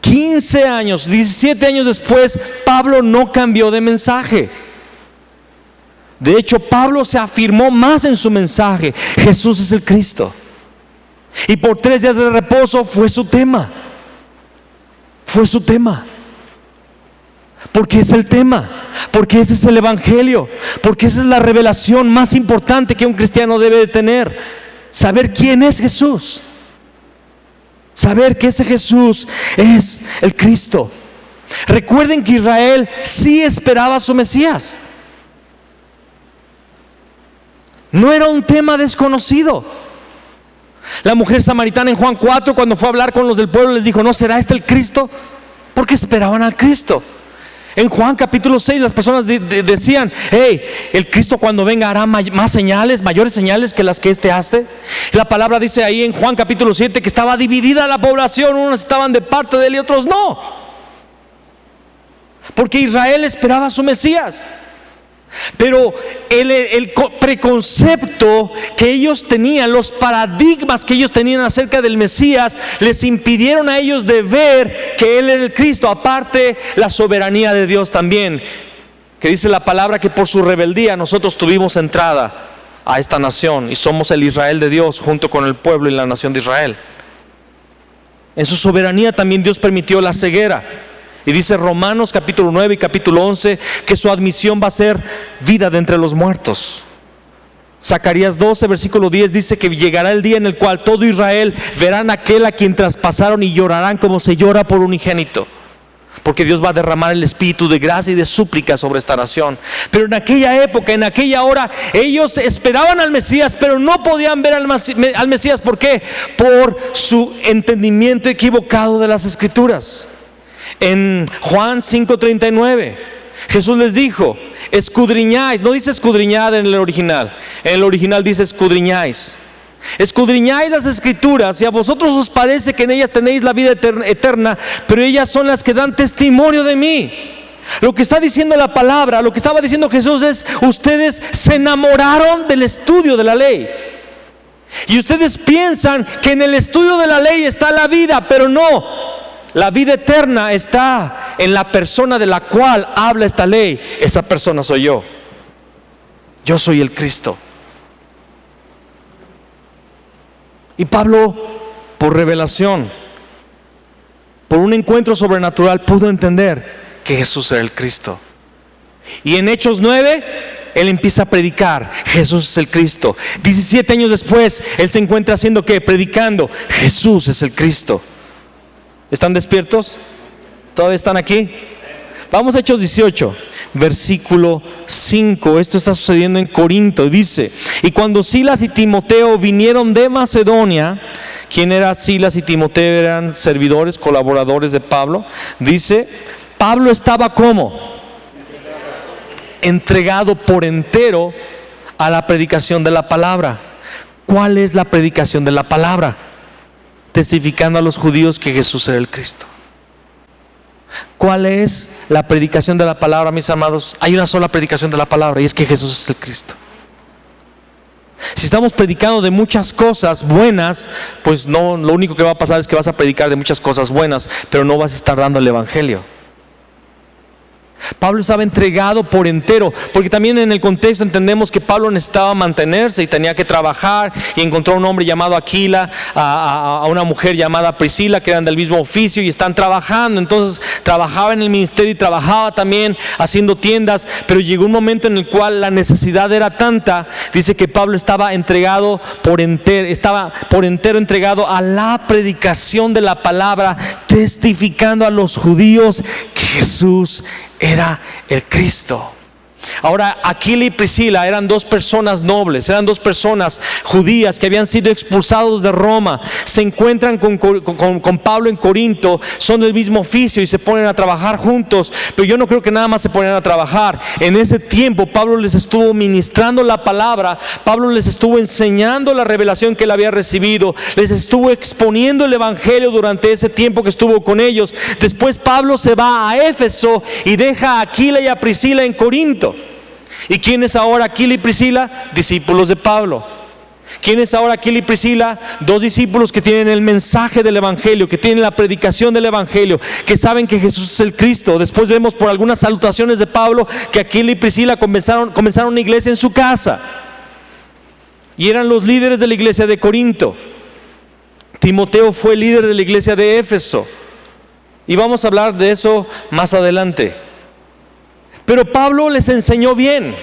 15 años, 17 años después, Pablo no cambió de mensaje. De hecho, Pablo se afirmó más en su mensaje: Jesús es el Cristo. Y por 3 días de reposo fue su tema. Fue su tema. Porque es el tema. Porque ese es el Evangelio. Porque esa es la revelación más importante que un cristiano debe de tener. Saber quién es Jesús. Saber que ese Jesús es el Cristo. Recuerden que Israel sí esperaba a su Mesías. No era un tema desconocido. La mujer samaritana en Juan 4, cuando fue a hablar con los del pueblo, les dijo: ¿no será este el Cristo? Porque esperaban al Cristo. En Juan capítulo 6 las personas decían: hey, el Cristo cuando venga hará más señales, mayores señales que las que éste hace. La palabra dice ahí en Juan capítulo 7 que estaba dividida la población, unos estaban de parte de él y otros no, porque Israel esperaba a su Mesías. Pero el preconcepto que ellos tenían, los paradigmas que ellos tenían acerca del Mesías, les impidieron a ellos de ver que Él era el Cristo. Aparte, la soberanía de Dios también, que dice la palabra que por su rebeldía nosotros tuvimos entrada a esta nación y somos el Israel de Dios junto con el pueblo y la nación de Israel. En su soberanía también Dios permitió la ceguera. Y dice Romanos capítulo 9 y capítulo 11 que su admisión va a ser vida de entre los muertos. Zacarías 12 versículo 10 dice que llegará el día en el cual todo Israel verán a aquel a quien traspasaron y llorarán como se llora por unigénito. Porque Dios va a derramar el espíritu de gracia y de súplica sobre esta nación. Pero en aquella época, en aquella hora, ellos esperaban al Mesías, pero no podían ver al Mesías. ¿Por qué? Por su entendimiento equivocado de las Escrituras. En Juan 5:39 Jesús les dijo: escudriñáis. No dice escudriñad en el original. En el original dice escudriñáis. Escudriñáis las Escrituras, y a vosotros os parece que en ellas tenéis la vida eterna, pero ellas son las que dan testimonio de mí. Lo que está diciendo la palabra, lo que estaba diciendo Jesús es: ustedes se enamoraron del estudio de la ley. Y ustedes piensan que en el estudio de la ley está la vida, pero no. La vida eterna está en la persona de la cual habla esta ley. Esa persona soy yo. Yo soy el Cristo. Y Pablo, por revelación, por un encuentro sobrenatural, pudo entender que Jesús era el Cristo. Y en Hechos 9, él empieza a predicar: Jesús es el Cristo. 17 años después, él se encuentra haciendo ¿qué? Predicando: Jesús es el Cristo. ¿Están despiertos? ¿Todavía están aquí? Vamos a Hechos 18, versículo 5. Esto está sucediendo en Corinto. Dice: y cuando Silas y Timoteo vinieron de Macedonia. ¿Quién era Silas y Timoteo? Eran servidores, colaboradores de Pablo. Dice: Pablo estaba ¿cómo? Entregado por entero a la predicación de la palabra. ¿Cuál es la predicación de la palabra? Testificando a los judíos que Jesús era el Cristo. ¿Cuál es la predicación de la palabra, mis amados? Hay una sola predicación de la palabra, y es que Jesús es el Cristo. Si estamos predicando de muchas cosas buenas, pues no, lo único que va a pasar es que vas a predicar de muchas cosas buenas, pero no vas a estar dando el Evangelio. Pablo estaba entregado por entero, porque también en el contexto entendemos que Pablo necesitaba mantenerse y tenía que trabajar, y encontró a un hombre llamado Aquila, a una mujer llamada Priscila, que eran del mismo oficio y están trabajando. Entonces trabajaba en el ministerio y trabajaba también haciendo tiendas, pero llegó un momento en el cual la necesidad era tanta. Dice que Pablo estaba entregado por entero, estaba por entero entregado a la predicación de la palabra, testificando a los judíos que Jesús era el Cristo. Ahora, Aquila y Priscila eran dos personas nobles, eran dos personas judías que habían sido expulsados de Roma. Se encuentran con Pablo en Corinto, son del mismo oficio y se ponen a trabajar juntos. Pero yo no creo que nada más se ponían a trabajar. En ese tiempo Pablo les estuvo ministrando la palabra, Pablo les estuvo enseñando la revelación que él había recibido, les estuvo exponiendo el evangelio durante ese tiempo que estuvo con ellos. Después Pablo se va a Éfeso y deja a Aquila y a Priscila en Corinto. ¿Y quién es ahora Aquila y Priscila? Discípulos de Pablo. ¿Quién es ahora Aquila y Priscila? Dos discípulos que tienen el mensaje del evangelio, que tienen la predicación del evangelio, que saben que Jesús es el Cristo. Después vemos por algunas salutaciones de Pablo que Aquila y Priscila comenzaron una iglesia en su casa y eran los líderes de la iglesia de Corinto. Timoteo fue líder de la iglesia de Éfeso y vamos a hablar de eso más adelante. Pero Pablo les enseñó bien.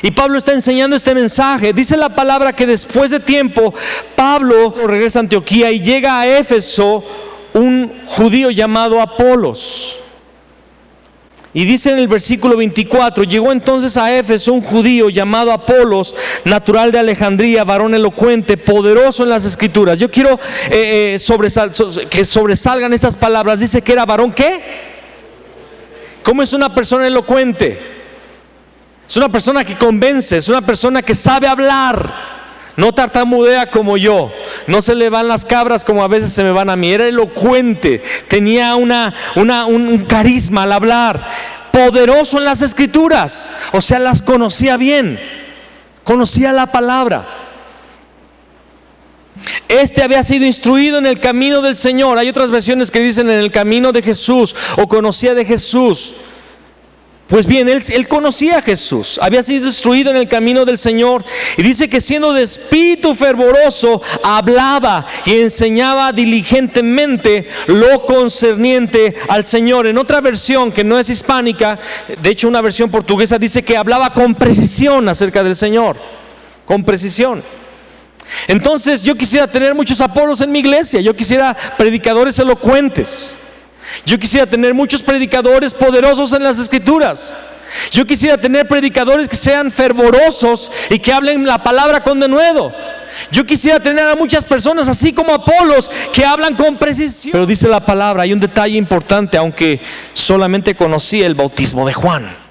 Y Pablo está enseñando este mensaje. Dice la palabra que después de tiempo Pablo regresa a Antioquía y llega a Éfeso un judío llamado Apolos. Y dice en el versículo 24: llegó entonces a Éfeso un judío llamado Apolos, natural de Alejandría, varón elocuente, poderoso en las escrituras. Yo quiero que sobresalgan estas palabras. Dice que era varón, ¿qué? ¿Cómo es una persona elocuente? Es una persona que convence, es una persona que sabe hablar, no tartamudea como yo, no se le van las cabras como a veces se me van a mí. Era elocuente, tenía un carisma al hablar, poderoso en las escrituras, o sea, las conocía bien, conocía la palabra. Este había sido instruido en el camino del Señor. Hay otras versiones que dicen en el camino de Jesús o conocía de Jesús. Pues bien, él conocía a Jesús, había sido instruido en el camino del Señor. Y dice que siendo de espíritu fervoroso, hablaba y enseñaba diligentemente lo concerniente al Señor. En otra versión que no es hispánica, de hecho una versión portuguesa, dice que hablaba con precisión acerca del Señor, con precisión. Entonces yo quisiera tener muchos Apolos en mi iglesia, yo quisiera predicadores elocuentes, yo quisiera tener muchos predicadores poderosos en las escrituras, yo quisiera tener predicadores que sean fervorosos y que hablen la palabra con denuedo. Yo quisiera tener a muchas personas así como Apolos que hablan con precisión. Pero dice la palabra, hay un detalle importante, aunque solamente conocí el bautismo de Juan.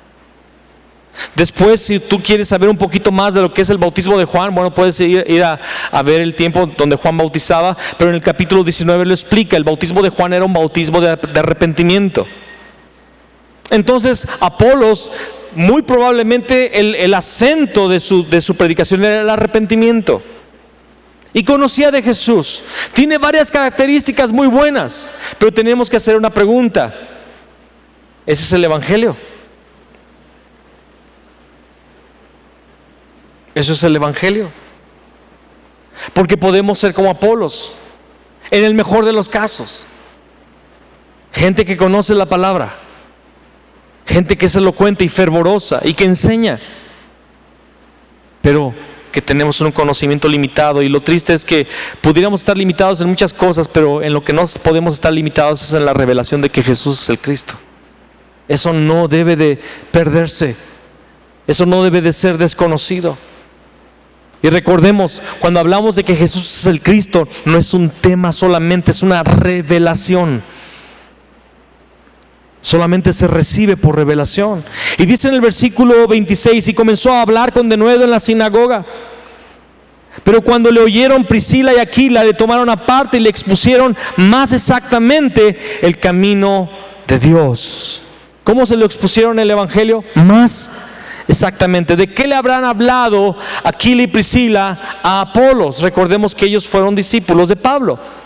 Después, si tú quieres saber un poquito más de lo que es el bautismo de Juan, bueno, puedes ir a ver el tiempo donde Juan bautizaba. Pero en el capítulo 19 lo explica. El bautismo de Juan era un bautismo de arrepentimiento. Entonces Apolos, muy probablemente el acento de su predicación era el arrepentimiento. Y conocía de Jesús. Tiene varias características muy buenas, pero tenemos que hacer una pregunta: ¿ese es el evangelio? ¿Eso es el evangelio? Porque podemos ser como Apolos, en el mejor de los casos, gente que conoce la palabra, gente que es elocuente y fervorosa y que enseña, pero que tenemos un conocimiento limitado. Y lo triste es que pudiéramos estar limitados en muchas cosas, pero en lo que no podemos estar limitados es en la revelación de que Jesús es el Cristo. Eso no debe de perderse, eso no debe de ser desconocido. Y recordemos, cuando hablamos de que Jesús es el Cristo, no es un tema solamente, es una revelación. Solamente se recibe por revelación. Y dice en el versículo 26: y comenzó a hablar con denuedo en la sinagoga. Pero cuando le oyeron Priscila y Aquila, le tomaron aparte y le expusieron más exactamente el camino de Dios. ¿Cómo se lo expusieron el evangelio? Más exactamente. ¿De qué le habrán hablado Aquila y Priscila a Apolos? Recordemos que ellos fueron discípulos de Pablo.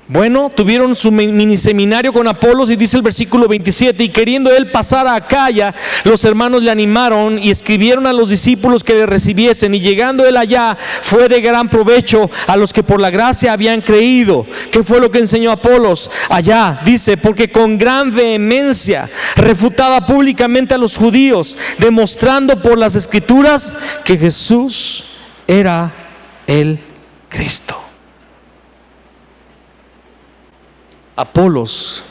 Bueno, tuvieron su mini seminario con Apolos, y dice el versículo 27: y queriendo él pasar a Acaya, los hermanos le animaron y escribieron a los discípulos que le recibiesen, y llegando él allá fue de gran provecho a los que por la gracia habían creído. ¿Qué fue lo que enseñó Apolos allá? Dice: porque con gran vehemencia refutaba públicamente a los judíos, demostrando por las escrituras que Jesús era el Cristo. Apolos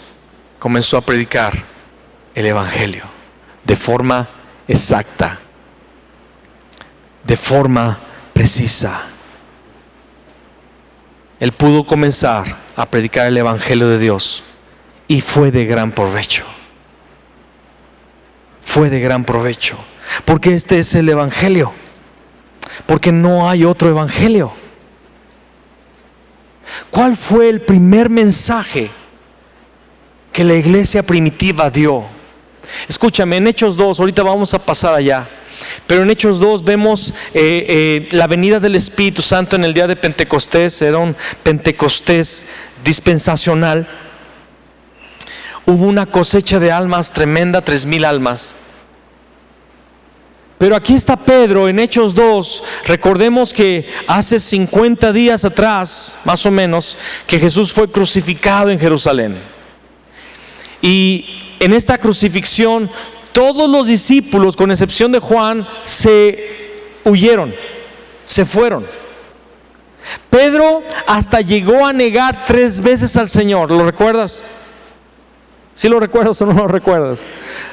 comenzó a predicar el evangelio, de forma exacta, de forma precisa. Él pudo comenzar a predicar el Evangelio de Dios y fue de gran provecho. Fue de gran provecho. Porque este es el Evangelio. Porque no hay otro Evangelio. ¿Cuál fue el primer mensaje que la iglesia primitiva dio? Escúchame, en Hechos 2, ahorita vamos a pasar allá, pero en Hechos 2 vemos la venida del Espíritu Santo en el día de Pentecostés. Era un Pentecostés dispensacional. Hubo una cosecha de almas tremenda, 3,000 almas. Pero aquí está Pedro en Hechos 2. Recordemos que hace 50 días atrás, más o menos, que Jesús fue crucificado en Jerusalén. Y en esta crucifixión, todos los discípulos, con excepción de Juan, se huyeron, se fueron. Pedro hasta llegó a negar 3 veces al Señor. ¿Lo recuerdas? ¿Sí lo recuerdas o no lo recuerdas?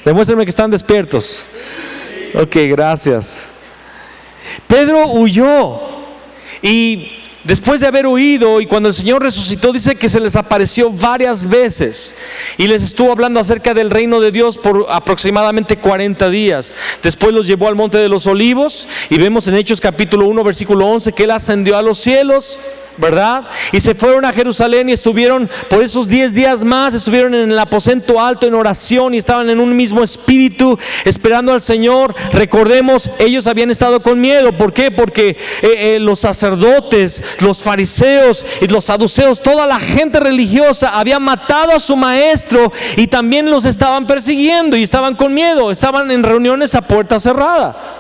Demuéstrenme que están despiertos. Ok, gracias. Pedro huyó, y después de haber huido, y cuando el Señor resucitó, dice que se les apareció varias veces y les estuvo hablando acerca del reino de Dios por aproximadamente 40 días. Después los llevó al monte de los olivos, y vemos en Hechos capítulo 1 versículo 11 que Él ascendió a los cielos, ¿verdad? Y se fueron a Jerusalén y estuvieron por esos 10 días más, estuvieron en el aposento alto en oración y estaban en un mismo espíritu esperando al Señor. Recordemos, ellos habían estado con miedo. ¿Por qué? Porque los sacerdotes, los fariseos y los saduceos, toda la gente religiosa había matado a su maestro, y también los estaban persiguiendo y estaban con miedo, estaban en reuniones a puerta cerrada.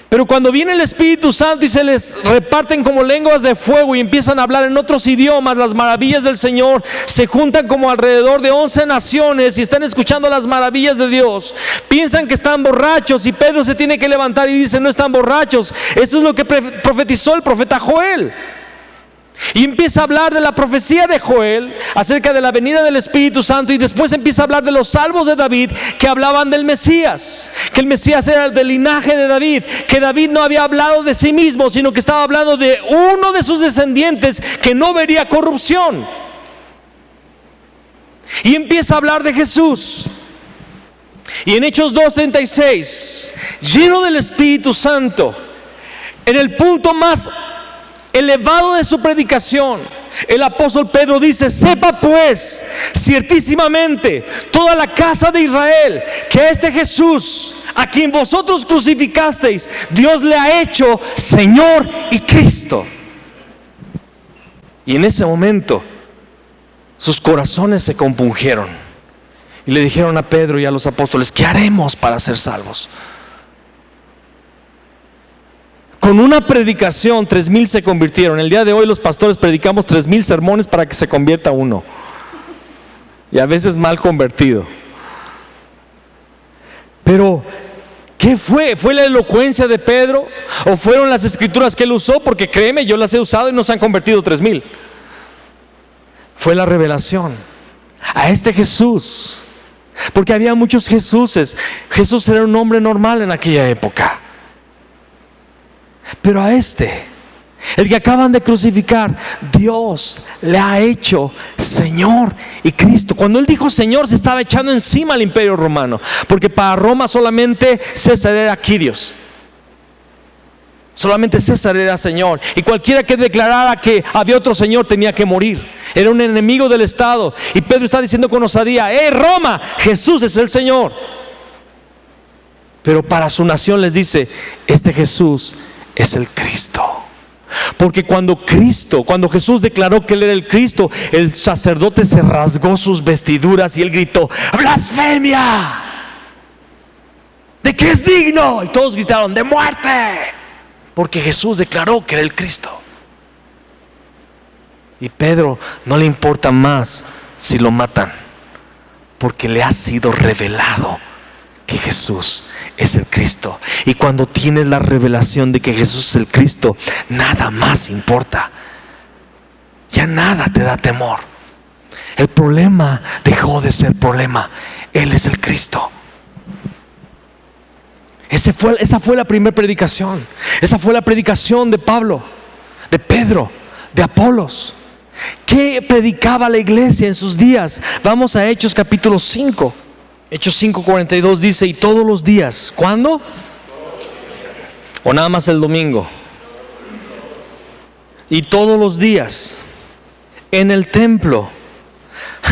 Pero cuando viene el Espíritu Santo y se les reparten como lenguas de fuego y empiezan a hablar en otros idiomas las maravillas del Señor, se juntan como alrededor de 11 naciones y están escuchando las maravillas de Dios. Piensan que están borrachos, y Pedro se tiene que levantar y dice: no están borrachos. Esto es lo que profetizó el profeta Joel. Y empieza a hablar de la profecía de Joel acerca de la venida del Espíritu Santo, y después empieza a hablar de los salmos de David que hablaban del Mesías, que el Mesías era del linaje de David, que David no había hablado de sí mismo, sino que estaba hablando de uno de sus descendientes que no vería corrupción. Y empieza a hablar de Jesús. Y en Hechos 2:36, lleno del Espíritu Santo, en el punto más elevado de su predicación, el apóstol Pedro dice: sepa pues ciertísimamente toda la casa de Israel que este Jesús, a quien vosotros crucificasteis, Dios le ha hecho Señor y Cristo. Y en ese momento sus corazones se compungieron y le dijeron a Pedro y a los apóstoles: ¿qué haremos para ser salvos? Con una predicación 3,000 se convirtieron. El día de hoy los pastores predicamos 3,000 sermones para que se convierta uno, y a veces mal convertido. Pero ¿qué fue? ¿Fue la elocuencia de Pedro? ¿O fueron las escrituras que él usó? Porque créeme, yo las he usado y no se han convertido 3,000. Fue la revelación a este Jesús, porque había muchos Jesuses. Jesús era un hombre normal en aquella época. Pero a este, el que acaban de crucificar, Dios le ha hecho Señor y Cristo. Cuando él dijo Señor, se estaba echando encima al imperio romano, porque para Roma solamente César era Quirios. Solamente César era Señor, y cualquiera que declarara que había otro Señor tenía que morir. Era un enemigo del Estado. Y Pedro está diciendo con osadía: Roma, Jesús es el Señor. Pero para su nación les dice: este Jesús es el Cristo. Porque cuando Jesús declaró que él era el Cristo, el sacerdote se rasgó sus vestiduras y él gritó: ¡blasfemia! ¿De qué es digno? Y todos gritaron: ¡de muerte! Porque Jesús declaró que era el Cristo. Y Pedro no le importa más si lo matan, porque le ha sido revelado que Jesús es el Cristo. Y cuando tienes la revelación de que Jesús es el Cristo, nada más importa. Ya nada te da temor. El problema dejó de ser problema. Él es el Cristo. Esa fue la primera predicación. Esa fue la predicación de Pablo, de Pedro, de Apolos. ¿Qué predicaba la iglesia en sus días? Vamos a Hechos capítulo 5. Hechos 5:42 dice: y todos los días. ¿Cuándo? ¿O nada más el domingo? Y todos los días en el templo.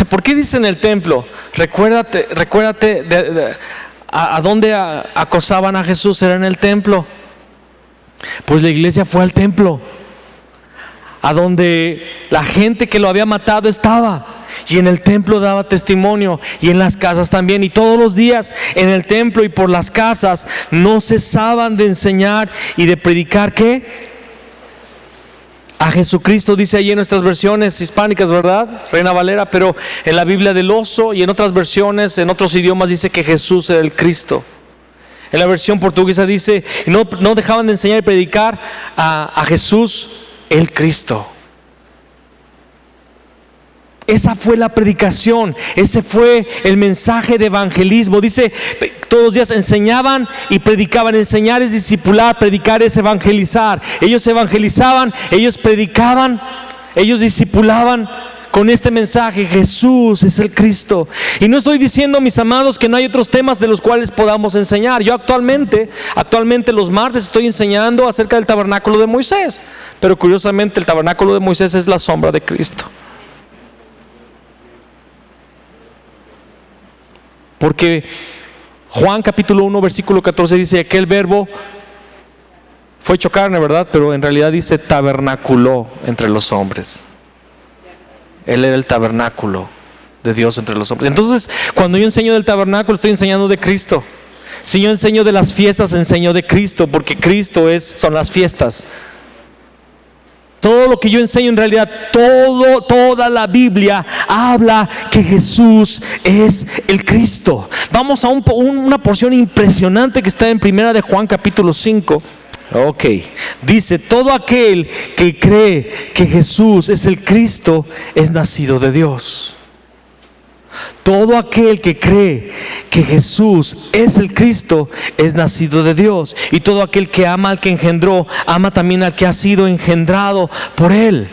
¿Por qué dice en el templo? Recuérdate a dónde acosaban a Jesús. Era en el templo. Pues la iglesia fue al templo, a donde la gente que lo había matado estaba, y en el templo daba testimonio, y en las casas también. Y todos los días en el templo y por las casas no cesaban de enseñar y de predicar. ¿Qué? A Jesucristo, dice ahí en nuestras versiones hispánicas, ¿verdad? Reina Valera. Pero en la Biblia del Oso y en otras versiones, en otros idiomas, dice que Jesús era el Cristo. En la versión portuguesa dice: no dejaban de enseñar y predicar a Jesús el Cristo. Esa fue la predicación, ese fue el mensaje de evangelismo. Dice, todos los días enseñaban y predicaban. Enseñar es discipular, predicar es evangelizar. Ellos evangelizaban, ellos predicaban, ellos discipulaban con este mensaje: Jesús es el Cristo. Y no estoy diciendo, mis amados, que no hay otros temas de los cuales podamos enseñar. Yo actualmente los martes estoy enseñando acerca del tabernáculo de Moisés. Pero curiosamente el tabernáculo de Moisés es la sombra de Cristo. Porque Juan capítulo 1 versículo 14 dice: aquel verbo fue hecho carne, ¿verdad? Pero en realidad dice tabernaculó entre los hombres. Él era el tabernáculo de Dios entre los hombres. Entonces, cuando yo enseño del tabernáculo, estoy enseñando de Cristo. Si yo enseño de las fiestas, enseño de Cristo, porque Cristo son las fiestas. Todo lo que yo enseño, en realidad, toda la Biblia habla que Jesús es el Cristo. Vamos a una porción impresionante que está en primera de Juan capítulo 5. Ok, dice: todo aquel que cree que Jesús es el Cristo es nacido de Dios. Todo aquel que cree que Jesús es el Cristo es nacido de Dios. Y todo aquel que ama al que engendró, ama también al que ha sido engendrado por Él.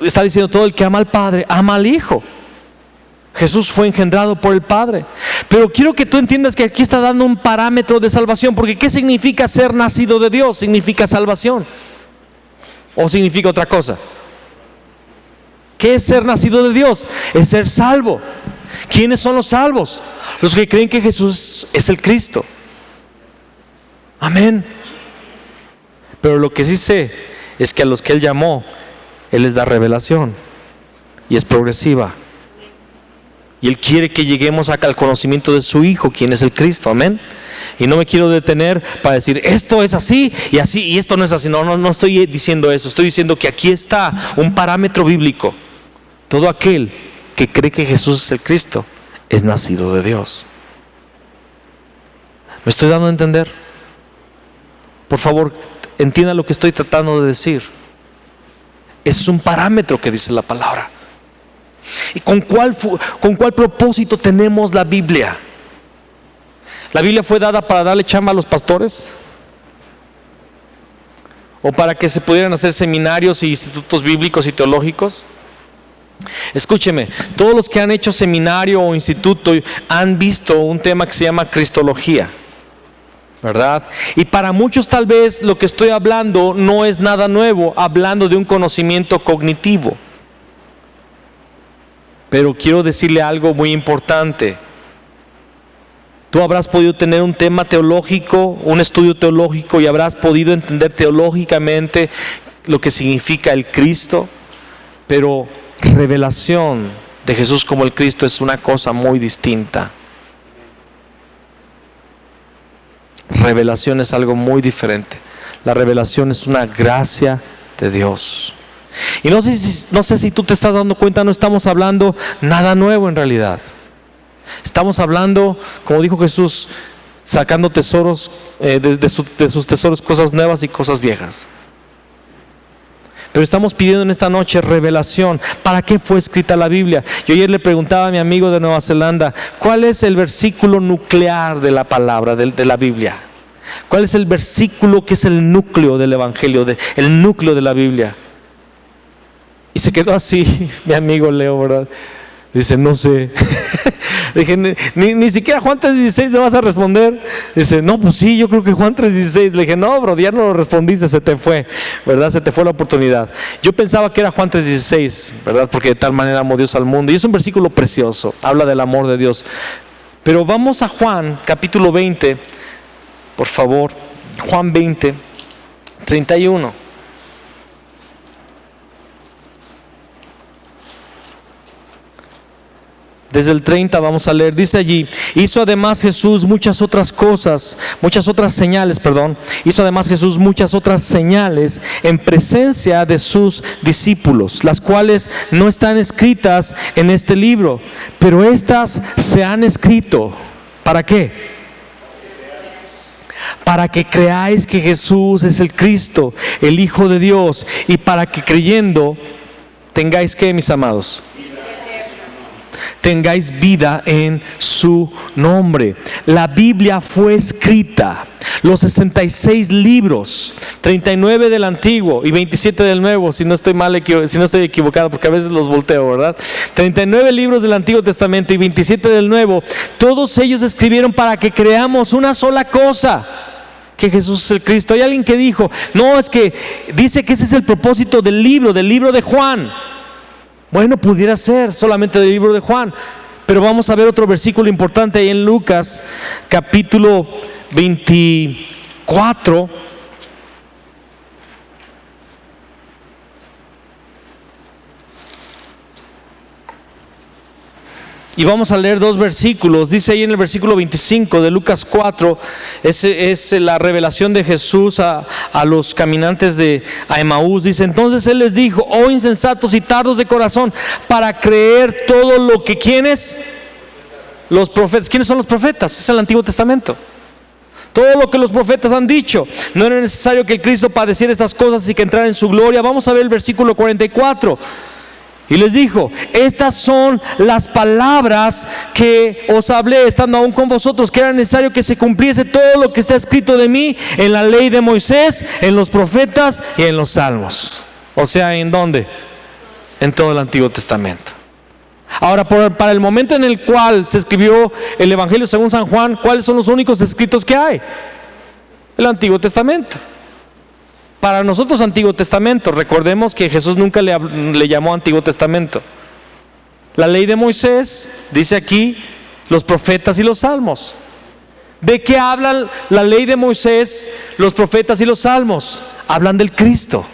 Está diciendo: todo el que ama al Padre, ama al Hijo. Jesús fue engendrado por el Padre. Pero quiero que tú entiendas que aquí está dando un parámetro de salvación. Porque ¿qué significa ser nacido de Dios? ¿Significa salvación? ¿O significa otra cosa? ¿Qué es ser nacido de Dios? Es ser salvo. ¿Quiénes son los salvos? Los que creen que Jesús es el Cristo. Amén. Pero lo que sí sé es que a los que Él llamó, Él les da revelación. Y es progresiva. Y Él quiere que lleguemos al conocimiento de su Hijo, quien es el Cristo. Amén. Y no me quiero detener para decir esto es así y esto no es así. No estoy diciendo eso. Estoy diciendo que aquí está un parámetro bíblico. Todo aquel que cree que Jesús es el Cristo es nacido de Dios. ¿Me estoy dando a entender? Por favor, entienda lo que estoy tratando de decir. Es un parámetro que dice la palabra. ¿Y con cuál propósito tenemos la Biblia? ¿La Biblia fue dada para darle chamba a los pastores? ¿O para que se pudieran hacer seminarios y institutos bíblicos y teológicos? Escúcheme, todos los que han hecho seminario o instituto han visto un tema que se llama cristología, ¿verdad? Y para muchos tal vez lo que estoy hablando no es nada nuevo, hablando de un conocimiento cognitivo. Pero quiero decirle algo muy importante. Tú habrás podido tener un tema teológico, un estudio teológico, y habrás podido entender teológicamente lo que significa el Cristo, pero revelación de Jesús como el Cristo es una cosa muy distinta. Revelación es algo muy diferente. La revelación es una gracia de Dios. Y no sé si tú te estás dando cuenta, no estamos hablando nada nuevo en realidad. Estamos hablando, como dijo Jesús, sacando tesoros de sus tesoros, cosas nuevas y cosas viejas. Pero estamos pidiendo en esta noche revelación. ¿Para qué fue escrita la Biblia? Yo ayer le preguntaba a mi amigo de Nueva Zelanda, ¿cuál es el versículo nuclear de la palabra, de la Biblia? ¿Cuál es el versículo que es el núcleo del Evangelio, el núcleo de la Biblia? Y se quedó así, mi amigo Leo, ¿verdad? Dice, no sé. Dije, ni siquiera Juan 3:16 me vas a responder. Dice, no, pues sí, yo creo que Juan 3:16. Le dije, no, bro, ya no lo respondiste, se te fue, ¿verdad? Se te fue la oportunidad. Yo pensaba que era Juan 3:16, ¿verdad? Porque de tal manera amó Dios al mundo. Y es un versículo precioso, habla del amor de Dios. Pero vamos a Juan, capítulo 20, por favor. Juan 20, 31. Desde el 30 vamos a leer, dice allí, hizo además Jesús muchas otras señales en presencia de sus discípulos, las cuales no están escritas en este libro, pero estas se han escrito. ¿Para qué? Para que creáis que Jesús es el Cristo, el Hijo de Dios, y para que creyendo tengáis, ¿qué, mis amados? Tengáis vida en su nombre. La Biblia fue escrita, los 66 libros, 39 del Antiguo y 27 del Nuevo, si no estoy equivocado, porque a veces los volteo, ¿verdad? 39 libros del Antiguo Testamento y 27 del Nuevo, todos ellos escribieron para que creamos una sola cosa, que Jesús es el Cristo. Hay alguien que dijo, no, es que dice que ese es el propósito del libro de Juan. Bueno, pudiera ser solamente del libro de Juan, pero vamos a ver otro versículo importante ahí en Lucas, capítulo 24. Y vamos a leer dos versículos. Dice ahí en el versículo 25 de Lucas 4, es la revelación de Jesús a los caminantes a Emaús. Dice, entonces Él les dijo, oh insensatos y tardos de corazón, para creer todo lo que, ¿quiénes? Los profetas. ¿Quiénes son los profetas? Es el Antiguo Testamento. Todo lo que los profetas han dicho. No era necesario que el Cristo padeciera estas cosas y que entrara en su gloria. Vamos a ver el versículo 44. Y les dijo, estas son las palabras que os hablé estando aún con vosotros, que era necesario que se cumpliese todo lo que está escrito de mí en la ley de Moisés, en los profetas y en los salmos. O sea, ¿en dónde? En todo el Antiguo Testamento. Ahora, para el momento en el cual se escribió el Evangelio según San Juan, ¿cuáles son los únicos escritos que hay? El Antiguo Testamento. Para nosotros Antiguo Testamento, recordemos que Jesús nunca le llamó Antiguo Testamento. La ley de Moisés, dice aquí, los profetas y los salmos. ¿De qué hablan la ley de Moisés, los profetas y los salmos? Hablan del Cristo.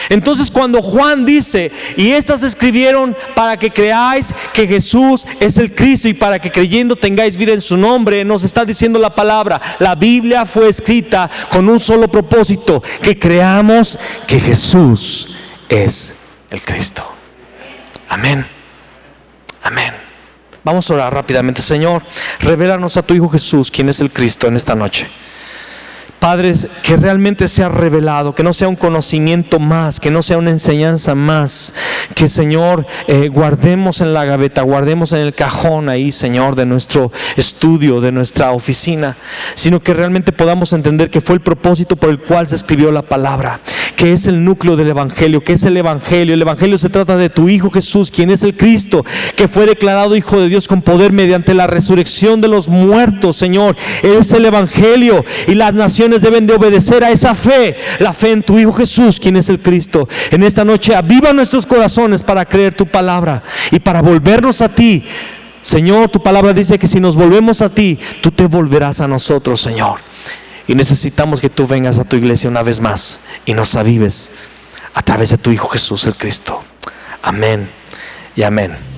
Entonces cuando Juan dice, y estas escribieron para que creáis que Jesús es el Cristo y para que creyendo tengáis vida en su nombre, nos está diciendo la palabra, la Biblia fue escrita con un solo propósito, que creamos que Jesús es el Cristo. Amén. Amén. Vamos a orar rápidamente. Señor, revélanos a tu Hijo Jesús, quien es el Cristo, en esta noche. Padre, que realmente sea revelado, que no sea un conocimiento más, que no sea una enseñanza más, que Señor guardemos en la gaveta, guardemos en el cajón ahí, Señor, de nuestro estudio, de nuestra oficina, sino que realmente podamos entender que fue el propósito por el cual se escribió la palabra, que es el núcleo del Evangelio, que es el Evangelio. El Evangelio se trata de tu Hijo Jesús, quien es el Cristo, que fue declarado Hijo de Dios con poder mediante la resurrección de los muertos, Señor. Él es el Evangelio y las naciones deben de obedecer a esa fe, la fe en tu Hijo Jesús, quien es el Cristo. En esta noche aviva nuestros corazones para creer tu palabra y para volvernos a ti. Señor, tu palabra dice que si nos volvemos a ti, tú te volverás a nosotros, Señor. Y necesitamos que tú vengas a tu iglesia una vez más y nos avives a través de tu Hijo Jesús el Cristo. Amén y amén.